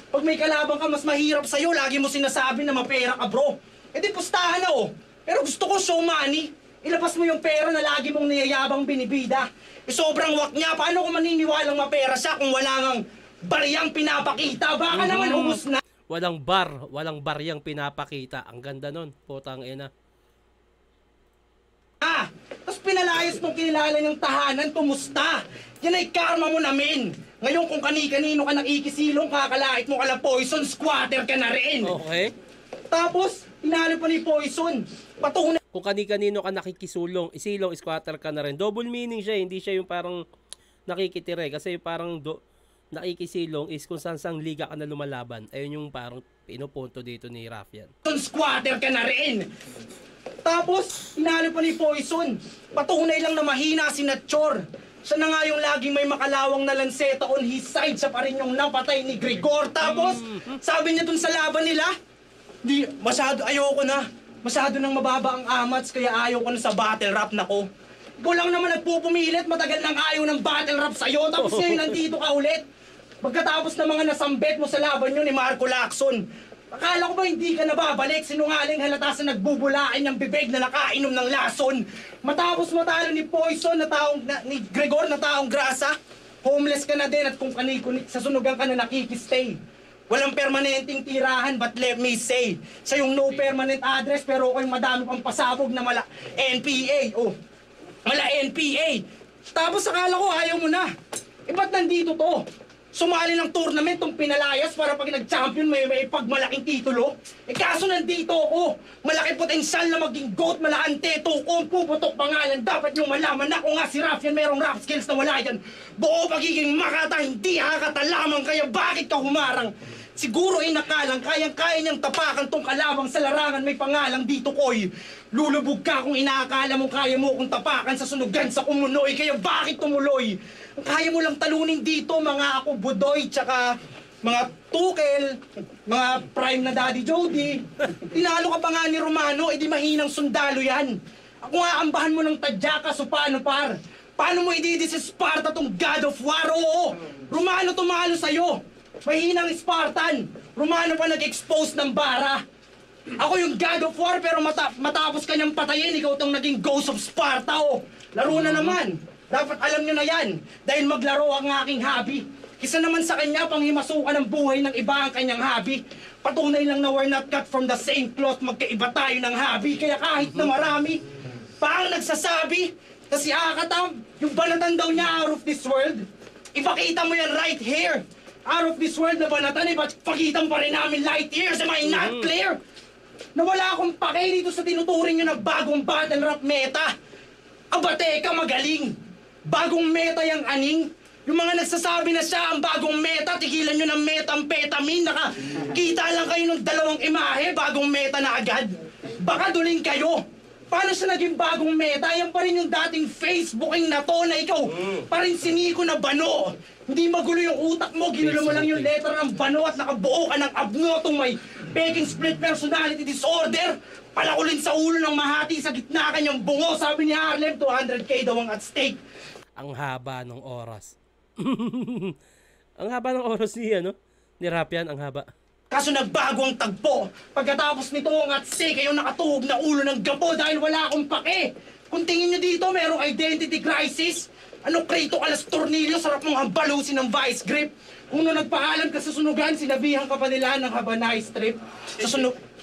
Pag may kalabang ka, mas mahirap sa'yo. Lagi mo sinasabi na mapera ka, bro. Eh di pustahan na, oh. Pero gusto ko show money. Ilabas mo yung pera na lagi mong niyayabang binibida. Eh sobrang wak niya. Paano ko maniniwalang mapera siya kung wala ngang bariyang pinapakita? Baka naman ubos na. Walang bariyang pinapakita. Ang ganda nun, putang ina. Tapos pinalayas nung kinilala niyang tahanan, kumusta? Yan ay karma mo namin. Ngayon kung kani-kanino ka nakikisilong, kakalait mo ka lang poison, squatter ka na rin. Okay. Tapos, hinalo pa ni Poison. Patunay Kung kani-kanino ka nakikisulong, isilong, squatter ka na rin. Double meaning siya, hindi siya yung parang nakikitire. Kasi yung parang nakikisilong is kung saan liga ka na lumalaban. Ayun yung parang pinupunto dito ni Raffian. squatter ka na rin. Tapos, hinalo pa ni Poison. Patunay lang na mahina si Natchor. Siya na nga yung laging may makalawang na lanseta on his side. Siya pa rin yung napatay ni Gregor. Tapos, sabi niya dun sa laban nila, ayoko na. Masyado nang mababa ang amats, kaya ayaw ko na sa battle rap na ko. Ikaw lang naman nagpupumilit, matagal nang ayaw ng battle rap sa'yo, tapos ngayon nandito ka ulit. Pagkatapos ng mga nasambet mo sa laban nyo ni Marco Lacson, akala ko ba hindi ka nababalik? Sinungaling halata sa nagbubulain ng bibig na nakainom ng lason. Matapos matalo ni Poison ni Gregor na taong grasa, homeless ka na din at kung kanikunik sa sunugan ka na nakikistay. Walang permanenteng tirahan, but let me say, sa yung no permanent address pero ako yung madami pang pasabog na mala NPA. Mala NPA. Tapos akala ko ayaw mo na. Ba't nandito to? Sumali ng tournament tong pinalayas para pag nag-champion may pagmalaking titulo. Kaso nandito ako. Malaki potensyal na maging GOAT, malakante to. Kung puputok pangalan, dapat nyo malaman na kung nga si Raffian mayroong rap skills na wala yan. Buo pagiging makata, hindi hakata lamang, kaya bakit ka humarang? Siguro ay nakalang kayang-kaya niyang tapakan tong kalawang sa larangan may pangalang dito, Koy. Lulubog ka kung inaakala mo kaya mo kung tapakan sa sunugan sa kumunoy, kaya bakit tumuloy? Ang kaya mo lang talunin dito, mga ako Budoy, tsaka mga Tukel, mga prime na Daddy Jody. Tinalo ka pa nga ni Romano, edi mahinang sundalo yan. Kung aambahan mo ng tadyaka, so paano par? Paano mo ididis Sparta tong God of War? Oo, Romano tumalo sa'yo. Mahinang Spartan. Romano pa nag-expose ng bara. Ako yung God of War pero matapos kanyang patayin, ikaw tong naging Ghost of Sparta. Oh, laro na naman. Dapat alam nyo na yan dahil maglaro ang aking hobby. Isa naman sa kanya pang himasukan ng buhay ng iba ang kanyang hobby. Patunay lang na we're not cut from the same cloth, magkaiba tayo ng hobby. Kaya kahit na marami, paang nagsasabi na si Akatam, yung banatan daw niya out of this world. Ipakita mo yan right here. Out of this world na banatan, ipakitan pa rin namin light years. Am I not clear? Na wala akong pake dito sa tinuturing nyo na bagong battle rap meta. Aba teka, magaling. Bagong meta yung aning. Yung mga nagsasabi na siya ang bagong meta, tigilan nyo ng methamphetamine. Nakakita lang kayo ng dalawang imahe, bagong meta na agad. Baka duling kayo. Paano siya naging bagong meta? Yan pa rin yung dating Facebooking na to na ikaw pa rin siniko na bano. Hindi magulo yung utak mo, ginulo mo lang yung letter ng bano at nakabuo ka ng abnotong may peking split personality disorder. Palakulin sa ulo ng mahati sa gitna kanyang bungo. Sabi ni Harlem, 200K daw ang at stake. Ang haba ng oras. Ang haba ng oras ni Rapian, ang haba. Kaso nagbago ang tagpo. Pagkatapos nito ang at stake ay yung nakatuhog na ulo ng gapo dahil wala akong pake. Kung tingin nyo dito, merong identity crisis. Ano krito alas tornilyo, sarap mong hambalusin ng vice grip. Kung nung nagpaalam ka sa sunugan, sinabihan ka pa nila ng Habanay Strip.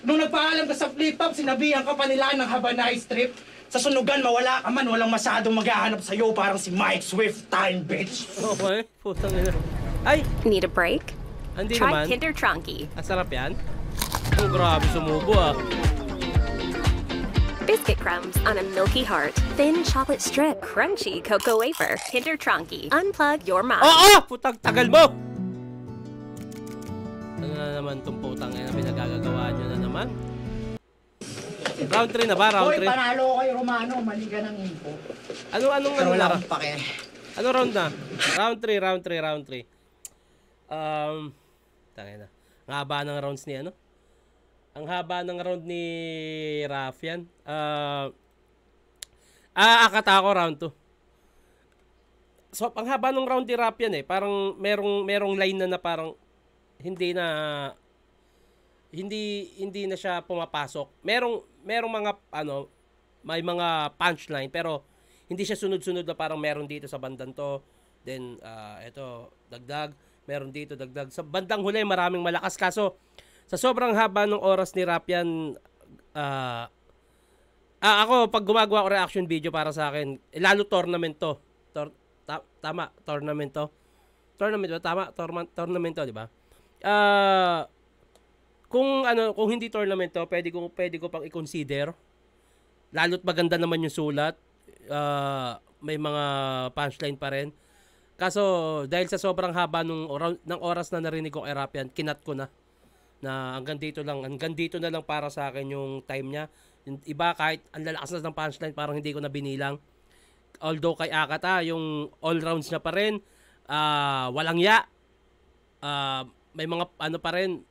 Nung nagpaalam ka sa flip-top, sinabihan ka pa nila ng Habanay Strip. Sa sunugan, mawala ka man, walang masyadong maghahanap sa'yo, parang si Mike Swift time, bitch. Okay, putang ina. Ay! Need a break? Hindi Try naman. Kinder Trunky. Ang sarap yan. Oh, grabe, sumubo ah. Biscuit crumbs on a milky heart. Thin chocolate strip. Crunchy cocoa wafer. Kinder Trunky. Unplug your mouth. Oo! Putang tagal mo! Ano na naman itong putang ina, pinagagagawa nyo na naman? Round 3 na ba? Round Hoy, 3? panalo ko kay Romano, mali ka ng info. Anong Pero wala na? akong pake. Ano round na? Round 3. Tangina. Ang haba ng rounds ni Ang haba ng round ni Rafian. Akata ko round 2. So, ang haba ng round ni Rafian parang merong line na parang hindi na siya pumapasok. Merong mga may mga punchline pero hindi siya sunod-sunod na parang meron dito sa bandang to. Then eto dagdag, meron dito dagdag. Sa bandang huli maraming malakas kaso sa sobrang haba ng oras ni Rapian ako pag gumagawa ko reaction video para sa akin, lalo tournament to. Tama, tournament to. Tournament to, di ba? Kung hindi tournament to, pwede ko pang i-consider. Lalo't maganda naman yung sulat. May mga punchline pa rin. Kaso dahil sa sobrang haba ng oras na narinig ko kay Rapian, kinat ko na hanggang dito na lang para sa akin yung time niya. Yung iba kahit ang lalakas na ng punchline parang hindi ko na binilang. Although kay Akata yung all rounds niya pa rin, walang ya. May mga pa rin,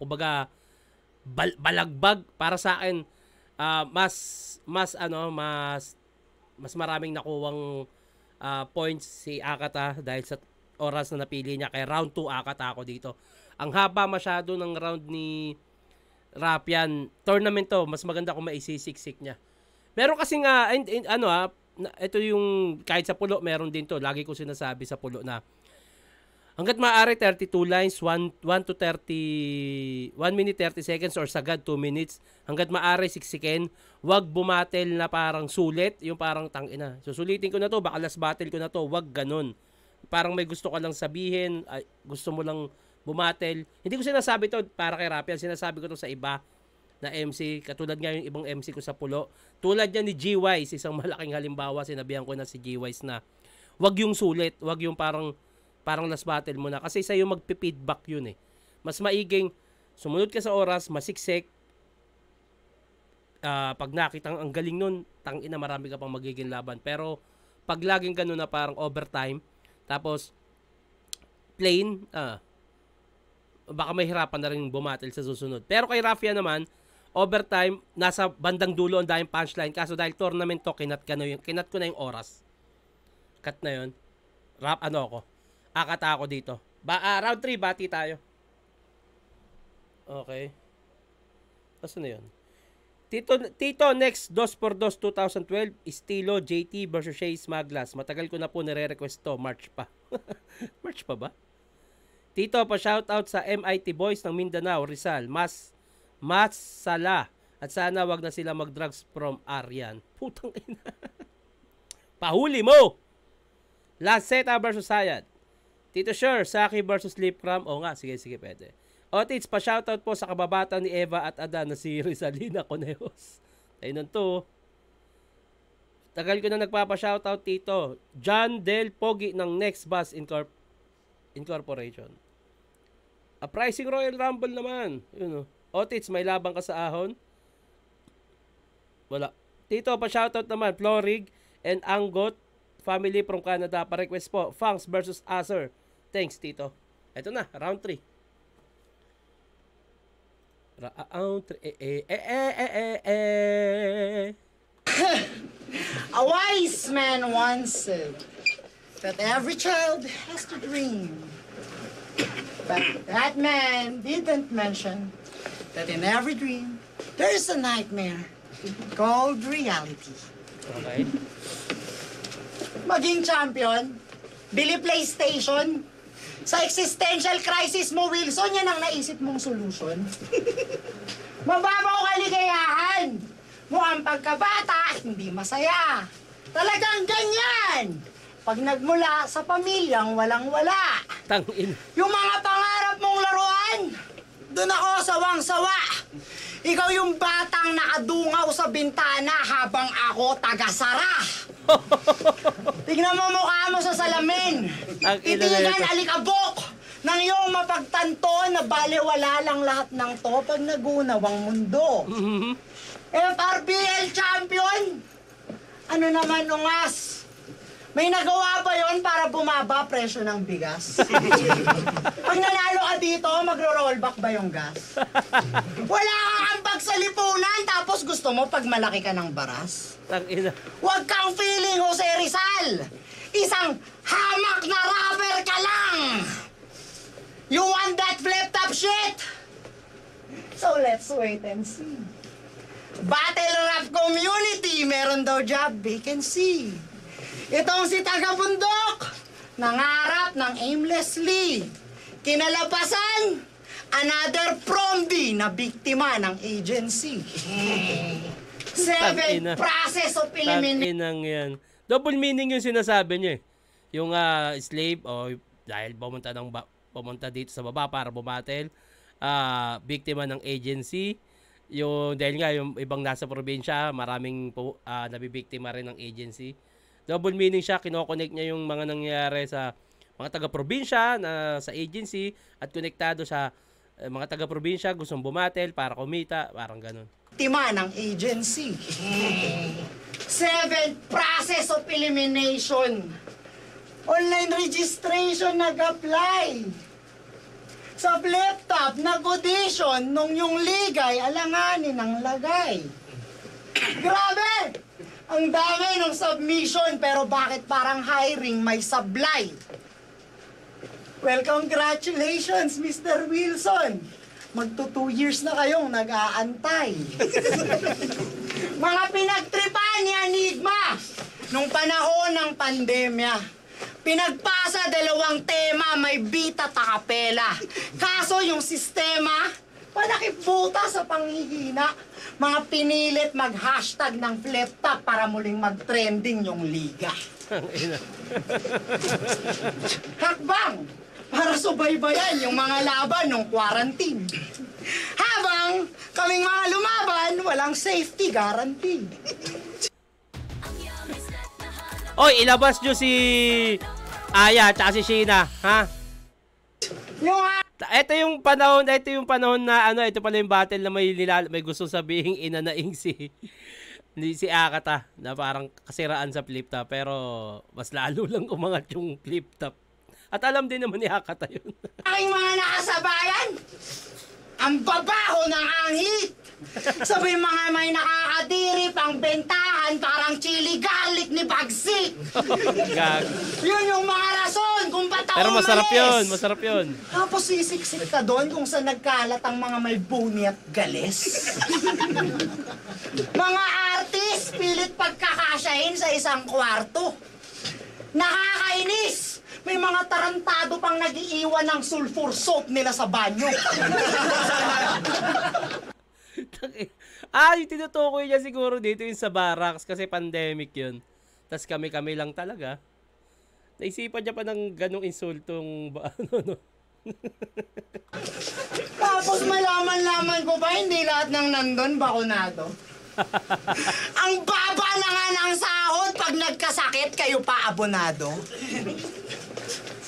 kumbaga balagbag para sa akin. Mas maraming nakuwang points si Akata dahil sa oras na napili niya. Kaya round 2 Akata ako dito. Ang haba masyado ng round ni Rapian. Tournament to, mas maganda kung maisisiksik niya. Meron kasi nga ito yung kahit sa pulo meron din to. Lagi ko sinasabi sa pulo na hangga't maaari 32 lines, 1 minute 30 seconds or sagad 2 minutes. Hangga't maaari siksikin, wag bumatel na parang sulit, yung parang tangina. Susulitin ko na to, baka last battle ko na to, wag ganun. Parang may gusto ka lang sabihin, gusto mo lang bumatel. Hindi ko sinasabi to para kay Rapian, sinasabi ko to sa iba na MC, katulad nga yung ibang MC ko sa pulo. Tulad yan ni G-Wise, isang malaking halimbawa, sinabihan ko na si G-Wise na wag yung sulit, wag yung parang last battle mo na kasi sa'yo magpi-feedback yun Mas maiging sumunod ka sa oras, masiksik. Pag nakita ang galing nun, tangina marami ka pang magiging laban. Pero pag laging ganun na parang overtime, tapos plain, baka mahirapan na rin bumatil sa susunod. Pero kay Rafia naman, overtime, nasa bandang dulo ang daming punchline. Kaso dahil tournament to, kinat ko na yung oras. Cut na yun. Akata ako dito. Round 3, bati tayo. Okay. Asan na yun? Tito, next 2x2 2012, Estilo, JT versus Chase Maglas. Matagal ko na po nire-request to. March pa. March pa ba? Tito, pa-shoutout sa MIT Boys ng Mindanao, Rizal. Mas sala. At sana wag na sila mag-drugs from Aryan. Putang ina. Pahuli mo! Lanceta versus Sayad. Tito Sure, Saki versus Lip Cram. O nga, sige, pwede. Otits, pa-shoutout po sa kababata ni Eva at Adan na si Rizalina Conejos. Ayun to. Tagal ko na nagpapa-shoutout, Tito. John Del Pogi ng Next Bus Incorporation. A pricing Royal Rumble naman. Yun, Otits, may labang ka sa ahon? Wala. Tito, pa-shoutout naman. Florig and Angot. Family from Canada. Pa-request po. Fangs versus Acer. Thanks, Tito. Ito na, round 3. A wise man once said that every child has to dream. But that man didn't mention that in every dream, there is a nightmare called reality. Okay. Maging champion, bili PlayStation. Sa existential crisis mo, Wilson, yan ang naisip mong solution. Mababaw kaligayahan. Mukhang pagkabata, hindi masaya. Talagang ganyan. Pag nagmula sa pamilyang walang-wala. Tangin. Yung mga pangarap mong laruan, doon ako sawang-sawa. Ikaw yung batang nakadungaw sa bintana habang ako taga-sara. Tignan mo mukha mo sa salamin. Titigan alikabok ng iyong mapagtanto na baliwala lang lahat ng to pag nagunawang mundo. FRBL champion? Ano naman ungas? May nagawa ba yon para bumaba presyo ng bigas? Pag nanalo ka dito, magro-rollback ba yung gas? Wala kang ambag sa lipunan, tapos gusto mo pag malaki ka ng baras? Tangina. Huwag kang feeling, Jose Rizal! Isang hamak na rubber ka lang! You want that flip-top shit? So let's wait and see. Battle Rap Community, meron daw job vacancy. Itong si Tagabundok, nangarap ng aimlessly. Kinalabasan, another promdi na biktima ng agency. 7 process of elimination. Tanginang yan. Double meaning yung sinasabi niya eh. Yung slave, dahil pumunta dito sa baba para bumatel, biktima ng agency. Yung, dahil nga yung ibang nasa probinsya, maraming nabibiktima rin ng agency. Double meaning siya, kinoconnect niya yung mga nangyayari sa mga taga-probinsya na sa agency at konektado sa mga taga-probinsya gustong bumatel para kumita, parang ganun. Biktima ng agency. 7 process of elimination. Online registration nag-apply. Sa laptop, nag-audition nung yung ligay, alanganin ang lagay. Grabe! Ang dami ng submission, pero bakit parang hiring may sablay? Well, congratulations, Mr. Wilson. Magto 2 years na kayong nag-aantay. Mga pinagtripan ni Enigma nung panahon ng pandemya. Pinagpasa 2 tema, may bita takapela. Kaso yung sistema, panakiputa sa panghihina. Mga pinilit mag-hashtag ng flip-top para muling mag-trending yung liga. Hakbang! Para subaybayan yung mga laban ng quarantine. Habang kaming mga lumaban, walang safety guarantee. Oy, ilabas nyo si Aya at si Sheena, ha? Yung Ito yung panahon na ano, ito pala yung battle na may gusto sabihin inanaing si Akata na parang kasiraan sa flip top pero mas lalo lang umangat yung flip top. At alam din naman ni Akata yun. Aking mga nakasabayan, ang babaho ng anghit. Sabi mga may nakakadiri pang bentahan parang chili garlic ni Bagsik. Gag. Yun yung mga rason kung ba't ako Pero masarap umalis. yun, masarap yun. Tapos sisiksik ka doon kung saan nagkalat ang mga may buni at galis. Mga artist, pilit pagkakasyahin sa isang kwarto. Nakakainis! May mga tarantado pang nag-iiwan ng sulfur soap nila sa banyo. Yung tinutukoy niya siguro dito yung sa barracks kasi pandemic yun. Tapos kami lang talaga. Naisipan niya pa ng ganong insultong ano. Tapos malaman-laman ko ba hindi lahat ng nandun bakunado? Ang baba na nga ng sahod pag nagkasakit kayo pa abonado.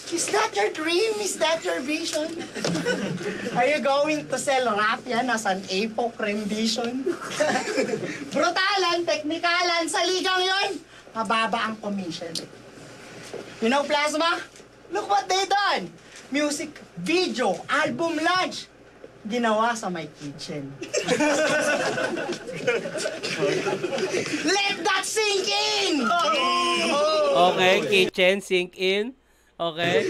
Is that your dream? Is that your vision? Are you going to sell Rapian as an APOC rendition? Brutalan, teknikalan, sa ligang yon, mababa ang commission. You know, Plasma? Look what they done! Music video, album launch, ginawa sa my kitchen. Let that sink in! Okay, kitchen, sink in. Okay.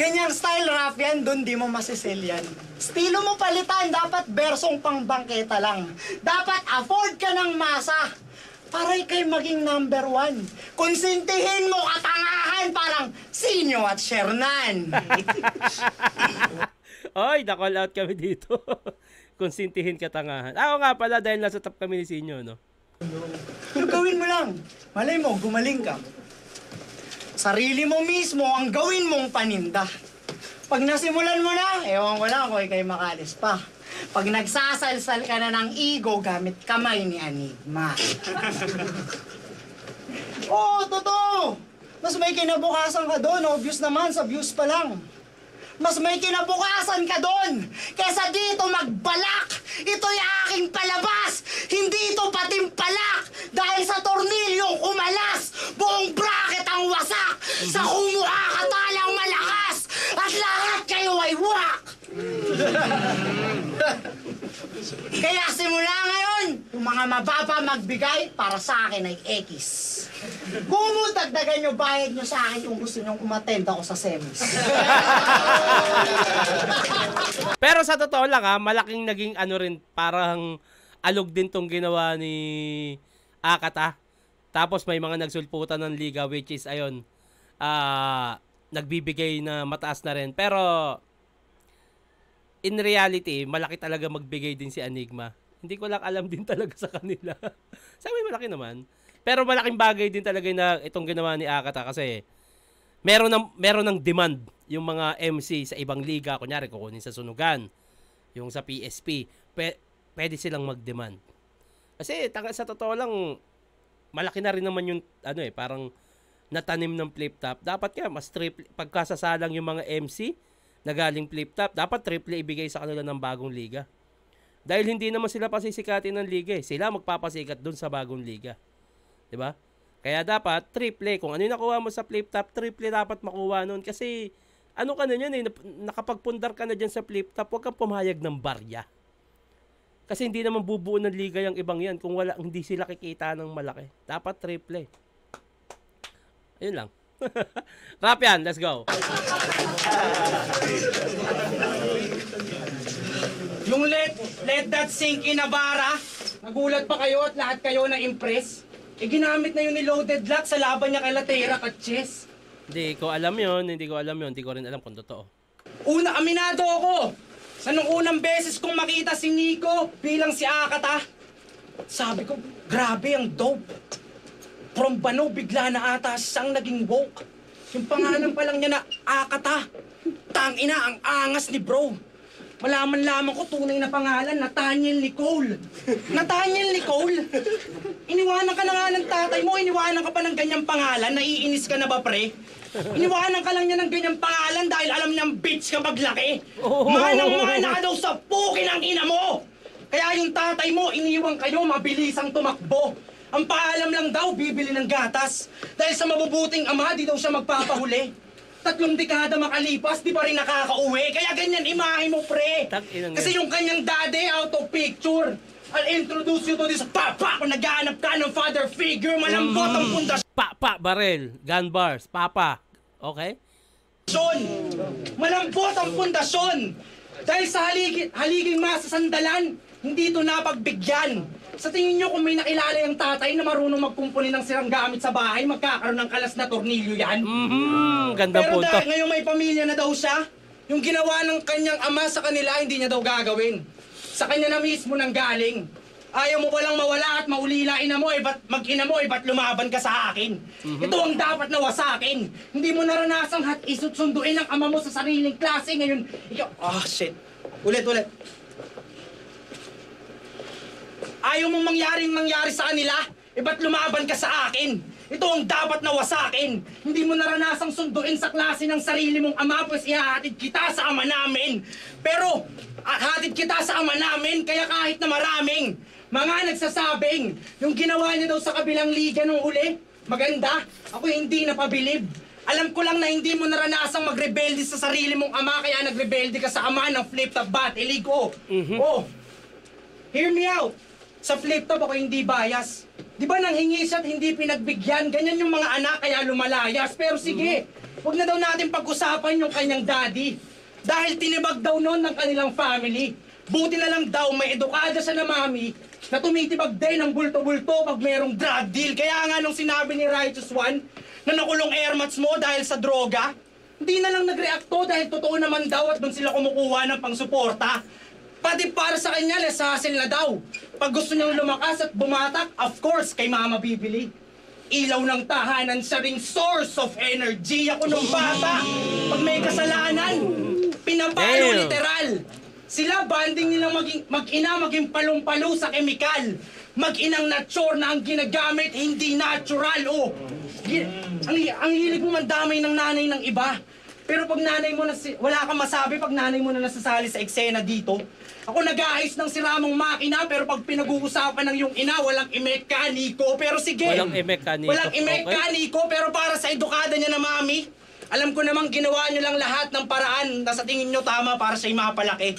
Ganyang style rap yan, dun di mo masisell yan. Estilo mo palitan, dapat bersong pang bangketa lang. Dapat afford ka ng masa para ikay maging number 1. Konsintihin mo katangahan parang Sinyo at Shernan. Oy, na-call out kami dito. Konsintihin katangahan. Ako nga pala dahil nasa top kami ni Sinyo, no? Pero gawin mo lang. Malay mo, gumaling ka. Sarili mo mismo ang gawin mong paninda. Pag nasimulan mo na, ewan ko lang kung ikay makalis pa. Pag nagsasalsal ka na ng ego gamit kamay ni Enigma. Oo, totoo. Mas may kinabukasan ka doon. Obvious naman, sa views pa lang. Mas may kinabukasan ka doon kesa dito magbalak. Ito'y aking palabas. Hindi ito patimpalak. Dahil sa tornilyong kumalas, buong bracket ang wasak. Sa kumuha ka talang malakas. At lahat kayo ay wak. Kaya simula ngayon, yung mga mababa magbigay para sa akin ay X. Kung mo dagdagan nyo, bayad nyo sa akin kung gusto nyo umattend ako sa semis. Pero sa totoo lang malaking naging ano rin, parang alog din tong ginawa ni Akata. Tapos may mga nagsulputan ng liga which is ayun, nagbibigay na mataas na rin. Pero in reality, malaki talaga magbigay din si Enigma. Hindi ko lang alam din talaga sa kanila. Sabi malaki naman. Pero malaking bagay din talaga na itong ginawa ni Akata kasi meron ng demand yung mga MC sa ibang liga. Kunyari, kukunin sa Sunugan, yung sa PSP. Pwede silang mag-demand. Kasi sa totoo lang, malaki na rin naman yung parang natanim ng flip top. Dapat kaya mas triple, pagkasasalang yung mga MC na galing flip top, dapat triple ibigay sa kanila ng bagong liga. Dahil hindi naman sila pasisikatin ng liga sila magpapasikat dun sa bagong liga. 'Di ba? Kaya dapat triple. Kung ano yung nakuha mo sa flip top, triple dapat makuha nun. Kasi ano ka na yan nakapagpundar ka na dyan sa flip top, huwag kang pumayag ng barya. Kasi hindi naman bubuo ng liga yung ibang yan kung hindi sila kikita ng malaki. Dapat triple. Ayun lang. Rapian, let's go. Yung let that sink in Navara, nagulat pa kayo at lahat kayo na impress. Ginamit na yun ni Loaded Lock sa laban niya kay Latera at Chess. Hindi ko alam yun. Hindi ko rin alam kung totoo. Una, aminado ako. Sa nung unang beses kong makita si Nico bilang si Akata, sabi ko, grabe ang dope. From Bano, bigla na ata siyang naging woke. Yung pangalan pa lang niya na Akata. Tangina, ang angas ni bro. Malaman-laman ko tunay na pangalan, Nathaniel Nicole. Nathaniel Nicole? Iniwanan ka na nga ng tatay mo, iniwanan ka pa ng ganyang pangalan, naiinis ka na ba pre? Iniwanan ka lang niya ng ganyang pangalan dahil alam niyang bitch ka paglaki. Manang-mana ka daw sa pukin ng ina mo. Kaya yung tatay mo, iniwang kayo, mabilisang tumakbo. Ang paalam lang daw, bibili ng gatas. Dahil sa mabubuting ama, di daw siya magpapahuli. 3 dekada makalipas, di pa rin nakakauwi. Kaya ganyan imahe mo, pre. Kasi yung kanyang daddy out of picture. I'll introduce you to this papa kung naghahanap ka ng father figure, malambot ang pundasyon. Papa, barel, gun bars, papa. Okay? Malambot ang pundasyon. Dahil sa haliging masasandalan, hindi ito napagbigyan. Sa tingin nyo kung may nakilala yung tatay na marunong magkumpuni ng sirang gamit sa bahay, magkakaroon ng kalas na tornilyo yan? Ganda Pero punto. dahil ngayon may pamilya na daw siya, yung ginawa ng kanyang ama sa kanila, hindi niya daw gagawin. Sa kanya na mismo nang galing. Ayaw mo palang mawala at maulila ina mo, mag-ina mo, ba't lumaban ka sa akin? Ito ang dapat na wasakin. Hindi mo naranasang isut sunduin ang ama mo sa sariling klase. Ngayon, ikaw, shit. Ulit. Ayaw mong mangyari sa kanila, ba't lumaban ka sa akin? Ito ang dapat na wasakin. Hindi mo naranasang sunduin sa klase ng sarili mong ama, pues ihahatid kita sa ama namin. Pero, hatid kita sa ama namin, kaya kahit na maraming mga nagsasabing, yung ginawa niya daw sa kabilang liga nung uli, maganda, ako hindi napabilib. Alam ko lang na hindi mo naranasang magrebelde sa sarili mong ama, kaya nagrebelde ka sa ama ng flip-top bat, iligo. Hear me out. Sa flip-top ako hindi bias. Di ba nang hingi siya at hindi pinagbigyan? Ganyan yung mga anak kaya lumalayas. Pero sige, huwag na daw natin pag-usapan yung kanyang daddy. Dahil tinibag daw noon ng kanilang family. Buti na lang daw may edukada siya na mami na tumitibag din ng bulto-bulto pag mayroong drug deal. Kaya nga nung sinabi ni Righteous One na nakulong airmats mo dahil sa droga, hindi na lang nag-reacto dahil totoo naman daw at doon sila kumukuha ng pangsuporta. Pati para sa kanya, less hassle na daw. Pag gusto niyang lumakas at bumatak, of course, kay mama bibili. Ilaw ng tahanan siya ring source of energy. Ako nung bata, pag may kasalanan, pinapalo literal. Sila banding nilang mag-ina maging palong-palo sa kemikal. Mag-inang nature na ang ginagamit, hindi natural. Ang hilig mo mandamay ng nanay ng iba. Pero pag nanay mo na wala kang masabi pag nanay mo na nasasali sa eksena dito. Ako nag-aayos ng siramong makina pero pag pinag-uusapan ng yung ina, walang imekaniko. Pero sige, Walang imekaniko. Pero para sa edukada niya na mami, alam ko namang ginawa niyo lang lahat ng paraan na sa tingin niyo tama para siya'y mapalaki.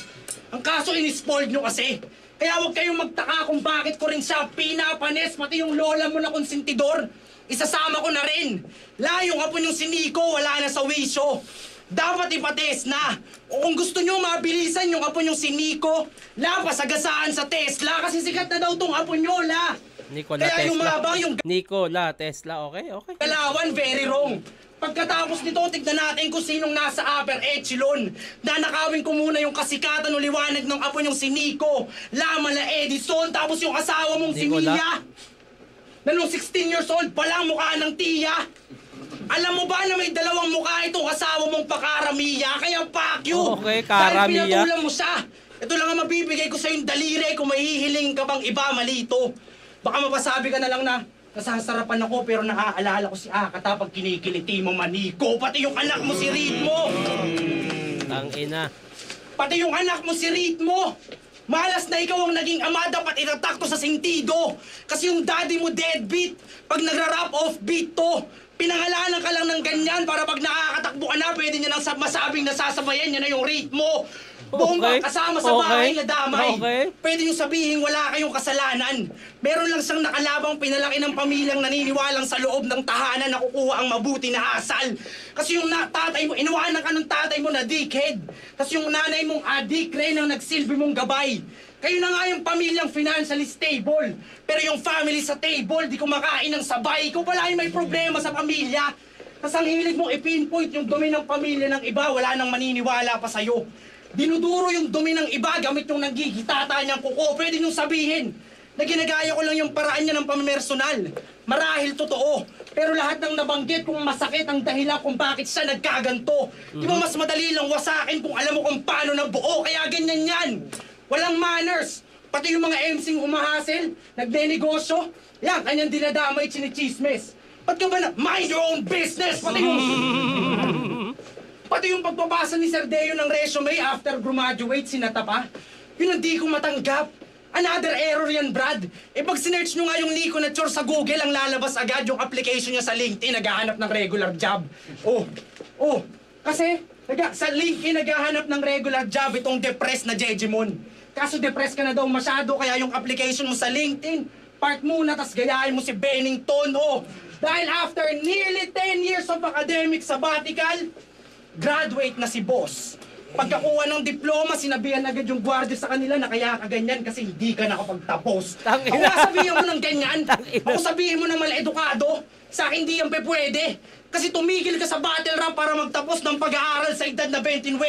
Ang kaso inispoiled niyo kasi. Kaya huwag kayong magtaka kung bakit ko rin siya pinapanes, pati yung lola mo na konsentidor. Isasama ko na rin. Layong apo yung si Nico, wala na sa wisyo. Dapat ipates na. O kung gusto nyo mabilisan yung apo yung si Nico, pasagasaan sa Tesla kasi sikat na daw tong apo nyo, Nikola Kaya yung Tesla. mabang yung Nikola Tesla, okay. galawan, very wrong. Pagkatapos nito, tignan natin kung sinong nasa upper echelon. Nanakawin ko muna yung kasikatan o liwanag ng apo yung si Nico, Mala Edison, tapos yung asawa mong si Nicola? Mia. Na nung 16 years old pa lang mukha ng tiya. Alam mo ba na may 2 mukha itong asawa mong pakaramiya? Kaya fuck you! Okay, Dahil karamiya. pinatulan mo siya. Ito lang ang mabibigay ko sa yung daliri kung may hihiling ka bang iba malito. Baka mapasabi ka na lang na nasasarapan ako pero naaalala ko si Akata pag kinikiliti mo maniko. Pati yung anak mo si Ritmo. Tangina. Pati yung anak mo si Ritmo. Malas na ikaw ang naging ama, dapat itatakto sa sentido. Kasi yung daddy mo deadbeat. Pag nagra-rap off beat to, pinangalanan ka lang ng ganyan para pag nakakatakbo ka na, pwede niya nang masabing nasasabayan niya na yung ritmo. Bomba, kasama sa bahay na damay. Pwede nyo sabihin wala kayong kasalanan. Meron lang siyang nakalabang pinalaki ng pamilyang naniniwalang sa loob ng tahanan na kukuha ang mabuti na asal. Kasi yung tatay mo, iniwanan ka ng tatay mo na dickhead. Kasi yung nanay mong adik rin ang nagsilbi mong gabay. Kayo na nga yung pamilyang financially stable. Pero yung family sa table, di kumakain ng sabay. Ikaw pala yung may problema sa pamilya. Tapos ang hilig mong i-pinpoint yung dumi ng pamilya ng iba, wala nang maniniwala pa sa'yo. Dinuduro yung dumi ng iba gamit yung nagigitata niyang kuko. Pwede niyong sabihin na ginagaya ko lang yung paraan niya ng pamimersonal. Marahil totoo. Pero lahat ng nabanggit kung masakit ang dahilan kung bakit siya nagkaganto. Di ba mas madali lang wasakin kung alam mo kung paano nabuo? Kaya ganyan yan. Walang manners. Pati yung mga MC'ng umahasel, nagnenegosyo, yan, kanyang dinadamay, chinichismis. Ba't ka ba na? Mind your own business! Pati yung pagpapasa ni Sir Deo ng resume after graduate, sinata pa. Yun ang di ko matanggap. Another error yan, Brad. Eh pag sinerch nyo nga yung Nico Nature sa Google, ang lalabas agad yung application niya sa LinkedIn, naghahanap ng regular job. Kasi sa LinkedIn naghahanap ng regular job itong depressed na Jejimon. Kaso depressed ka na daw masyado, kaya yung application mo sa LinkedIn, park muna, tas gayahin mo si Bennington. Dahil after nearly 10 years of academic sabbatical, graduate na si boss. Pagkakuha ng diploma, sinabihan agad yung gwardiya sa kanila na kaya ka ganyan kasi hindi ka nakapagtapos. Ako sabihin mo ng ganyan, ako sabihin mo ng mala-edukado, sa akin hindi yan pwede. Kasi tumigil ka sa battle rap para magtapos ng pag-aaral sa edad na 29.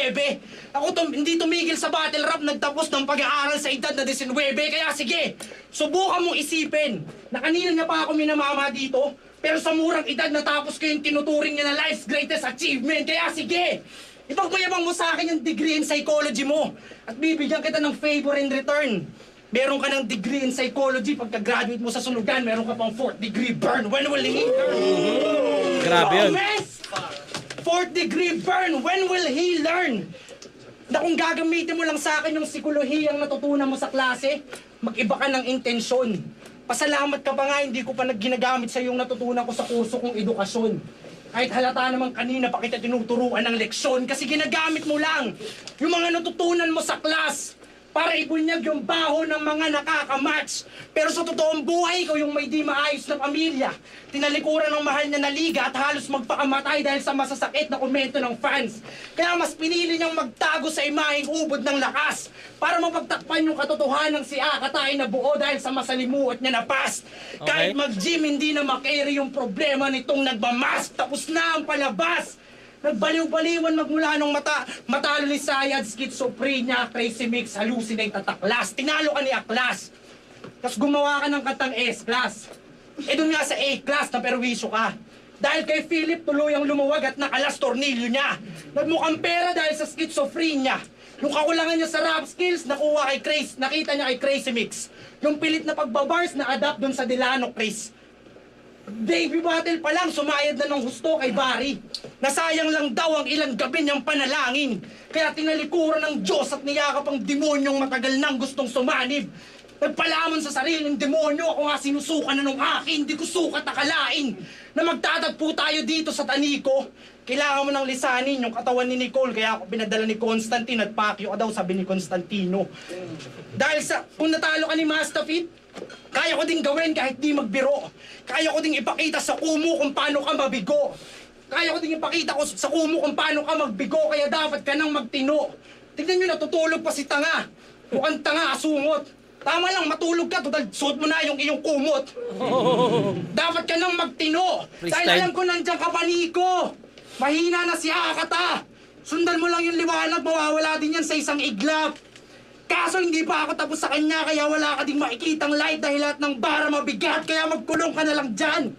Ako hindi tumigil sa battle rap, nagtapos ng pag-aaral sa edad na 19. Kaya sige, subukan mong isipin na kanina niya pa ako minamama dito, pero sa murang edad natapos ko yung tinuturing niya na life's greatest achievement. Kaya sige, ipagmayabang mo sa akin yung degree in psychology mo at bibigyan kita ng favor in return. Meron ka ng degree in psychology, pagka-graduate mo sa sunugan, meron ka pang 4th degree burn. When will he learn? Grabe yun. 4th degree burn, when will he learn? Na kung gagamitin mo lang sa akin yung psikolohiyang natutunan mo sa klase, mag-iba ka ng intensyon. Pasalamat ka pa nga, hindi ko pa ginagamit sa yung natutunan ko sa kurso kong edukasyon. Kahit halata naman kanina pa kita tinuturuan ng leksyon kasi ginagamit mo lang yung mga natutunan mo sa class para ibunyag yung baho ng mga nakakamatch. Pero sa totoong buhay, ikaw yung may di maayos na pamilya. Tinalikuran ng mahal niya na liga at halos magpakamatay dahil sa masasakit na komento ng fans. Kaya mas pinili niyang magtago sa imaheng ubod ng lakas para mapagtakpan yung katotohanan si Akatay na buo dahil sa masalimuot niya na past. Okay. Kahit mag-gym, hindi na makarry yung problema nitong nagmamask. Tapos na ang palabas. Nagbaliw-baliwan magmula nung matalo ni Sayad, schizophrenia, crazy mix, hallucinate at aklas. Tinalo ka ni Aklas. Tapos gumawa ka ng katang S-class. Doon nga sa A-class na perwisyo ka. Dahil kay Philip tuluyang lumuwag at nakalas tornilyo niya. Nagmukhang pera dahil sa schizophrenia. Yung kakulangan niya sa rap skills, nakita niya kay Crazy Mix. Yung pilit na pagbabars, na-adapt doon sa Delano Chris. Debut battle pa lang, sumayad na ng husto kay Barry. Nasayang lang daw ang ilang gabi niyang panalangin. Kaya tinalikuran ng Diyos at niyakap ang demonyong matagal nang gustong sumanib. Nagpalamon sa sariling demonyo, ako nga sinusukan na nung akin, di ko sukat akalain. Na magtatagpo tayo dito sa Tanico. Kailangan mo nang lisanin yung katawan ni Nicole, kaya ako pinadala ni Constantine at Pacquiao ka daw, sabi ni Constantino. Dahil kung natalo ka ni Mastafit, kaya ko ding gawin kahit di magbiro. Kaya ko ding ipakita sa kumu kung paano ka mabigo. Kaya ko ding ipakita sa kumu kung paano ka magbigo, kaya dapat ka nang magtino. Tignan nyo, natutulog pa si tanga. Mukhang tanga, asungot. Tama lang, matulog ka, total suot mo na yung iyong kumot. Dapat ka nang magtino. Dahil alam ko nandiyan ka pa, Nico. Mahina na si Akata. Sundan mo lang yung liwanag, mawawala din yan sa isang iglap. Kaso hindi pa ako tapos sa kanya, kaya wala ka ding makikitang light dahil lahat ng bara mabigat, kaya magkulong ka na lang dyan.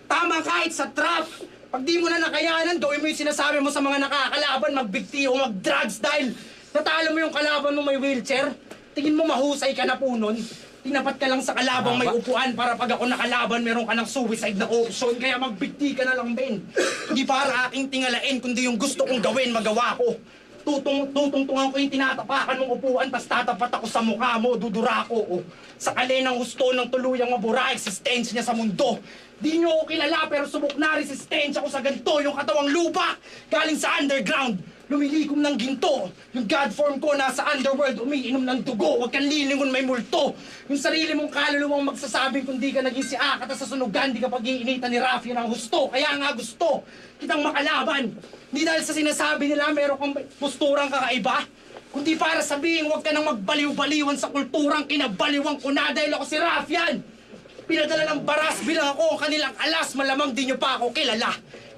Tama kahit sa trap. Pag di mo na nakayanan, gawin mo yung sinasabi mo sa mga nakakalaban, magbigti o mag-drugs dahil natalo mo yung kalaban mo may wheelchair. Tingin mo mahusay ka na po nun. Tinapat ka lang sa kalabang may upuan para pag ako nakalaban, meron ka ng suicide na option. Kaya magbigti ka na lang, Ben. Hindi para aking tingalain, kundi yung gusto kong gawin, magawa ko. Tutungtungan ko yung tinatapakan ng upuan, tas tatapat ako sa mukha mo, dudura ko. Sa kalinang gusto ng tuluyang mabura, eksistensya niya sa mundo. Di nyo ako kilala, pero subok na resistensya ko sa ganito, yung katawang lupa, galing sa underground. Lumilikom ng ginto. Yung God form ko nasa underworld, umiinom ng dugo. Huwag kang lilingon, may multo. Yung sarili mong kaluluwang magsasabing kung di ka naging si Akata sa sunugan, di ka pag-iinitan ni Rafi ng husto. Kaya nga gusto kitang makalaban. Hindi dahil sa sinasabi nila meron kang posturang kakaiba, kundi para sabihin huwag ka nang magbaliw-baliwan sa kulturang kinabaliwang ko na dahil ako si Rafian. Pinadala ng baras bilang ako ang kanilang alas, malamang di nyo pa ako kilala.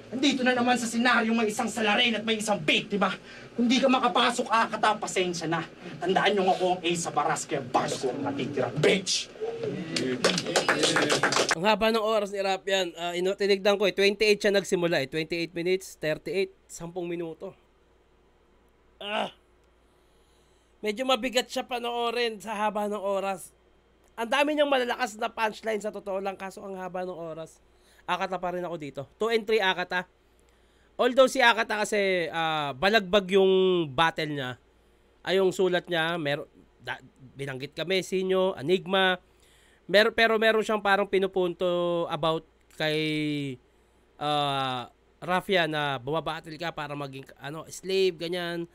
Andito na naman sa senaryo may isang salarin at may isang biktima. Kung di ka makapasok, Akata, pasensya na. Tandaan nyo ako ang ace sa baras, kaya bars ko ang natitira, bitch! Ang haba ng oras ni Rafian, tinignan ko 28 siya nagsimula 28 minutes, 38, 10 minuto. Medyo mabigat siya panoorin sa haba ng oras. Ang dami niyang malalakas na punchline sa totoo lang, kaso ang haba ng oras. Akata pa rin ako dito. 2 and 3 Akata. Although si Akata kasi balagbag yung battle niya. Ay yung sulat niya, binanggit ka Messi nyo, Enigma. Pero meron siyang parang pinupunto about kay Rafia na bumabattle ka para maging slave, ganyan.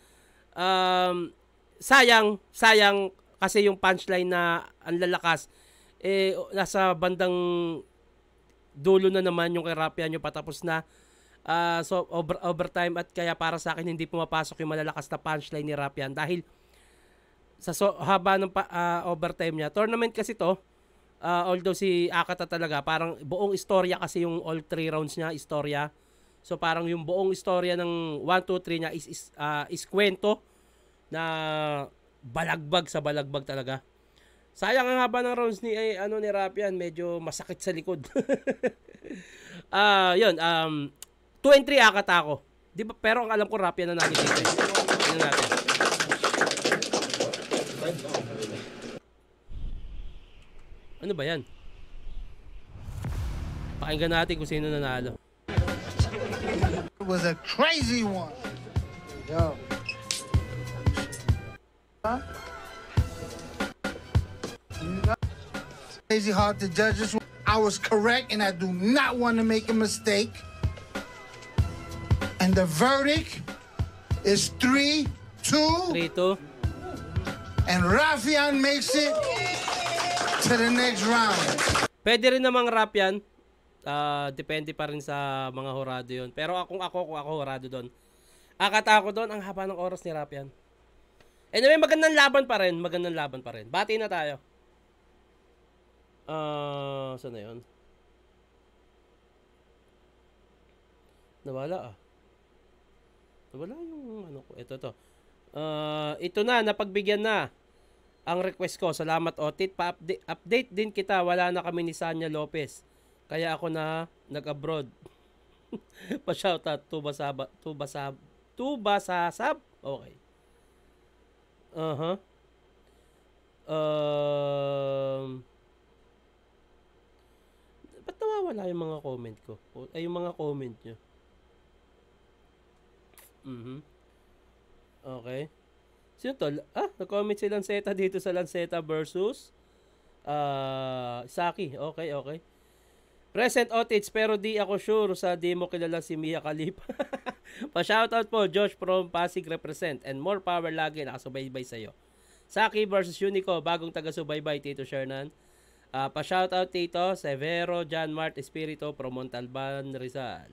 Sayang kasi yung punchline na ang lalakas nasa bandang dulo na naman yung kay Rafia nyo patapos na. So overtime at kaya para sa akin hindi pumapasok yung malalakas na punchline ni Rapian dahil sa haba ng overtime niya. Tournament kasi to, although si Akata talaga parang buong istorya kasi yung all 3 rounds niya, istorya. So parang yung buong istorya ng 1, 2, 3 niya is kwento na balagbag sa balagbag talaga. Sayang ang haba ng rounds ni Rapian, medyo masakit sa likod. Yun, 2 and 3 Akata ako. Di ba? Pero ang alam ko Rapian na natin dito. Tingnan natin. Ano ba yan? Pakinggan natin kung sino nanalo. It was a crazy one. Yo. Huh? It's crazy hard to judge this one. I was correct and I do not want to make a mistake. And the verdict is 3-2. 3-2. And Rafian makes it to the next round. Pwede rin namang Rapian. Depende pa rin sa mga horado yun. Pero kung ako horado doon. Akata ako doon, ang haba ng oras ni Rapian. Anyway, magandang laban pa rin. Bati na tayo. Saan na yun? Nawala yung ko. Ito to. Ito na, napagbigyan na ang request ko. Salamat Otit. Pa-update din kita. Wala na kami ni Sanya Lopez. Kaya ako na nag-abroad. Pa-shoutout. Tubasasab. Okay. Ba't nawawala yung mga comment ko? Ay, yung mga comment nyo. Okay. Sino to? Nag-comment si Lanceta dito sa Lanceta versus Saki. Okay. Present Otits, pero di ako sure sa di mo kilala si Mia Khalifa. Pa-shoutout po, Josh from Pasig represent. And more power lagi, nakasubaybay sa'yo. Saki versus Unico, bagong taga-subaybay, Tito Shernan. Pa-shoutout Tito, Severo, John Mart Espirito, from Montalban, Rizal.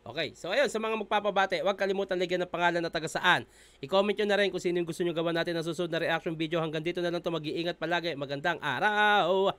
Okay, so ayun, sa mga magpapabate, huwag kalimutan lagyan ng pangalan na taga saan. I-comment nyo na rin kung sino yung gusto nyo gawa natin na susunod na reaction video. Hanggang dito na lang to, mag-iingat palagi. Magandang araw!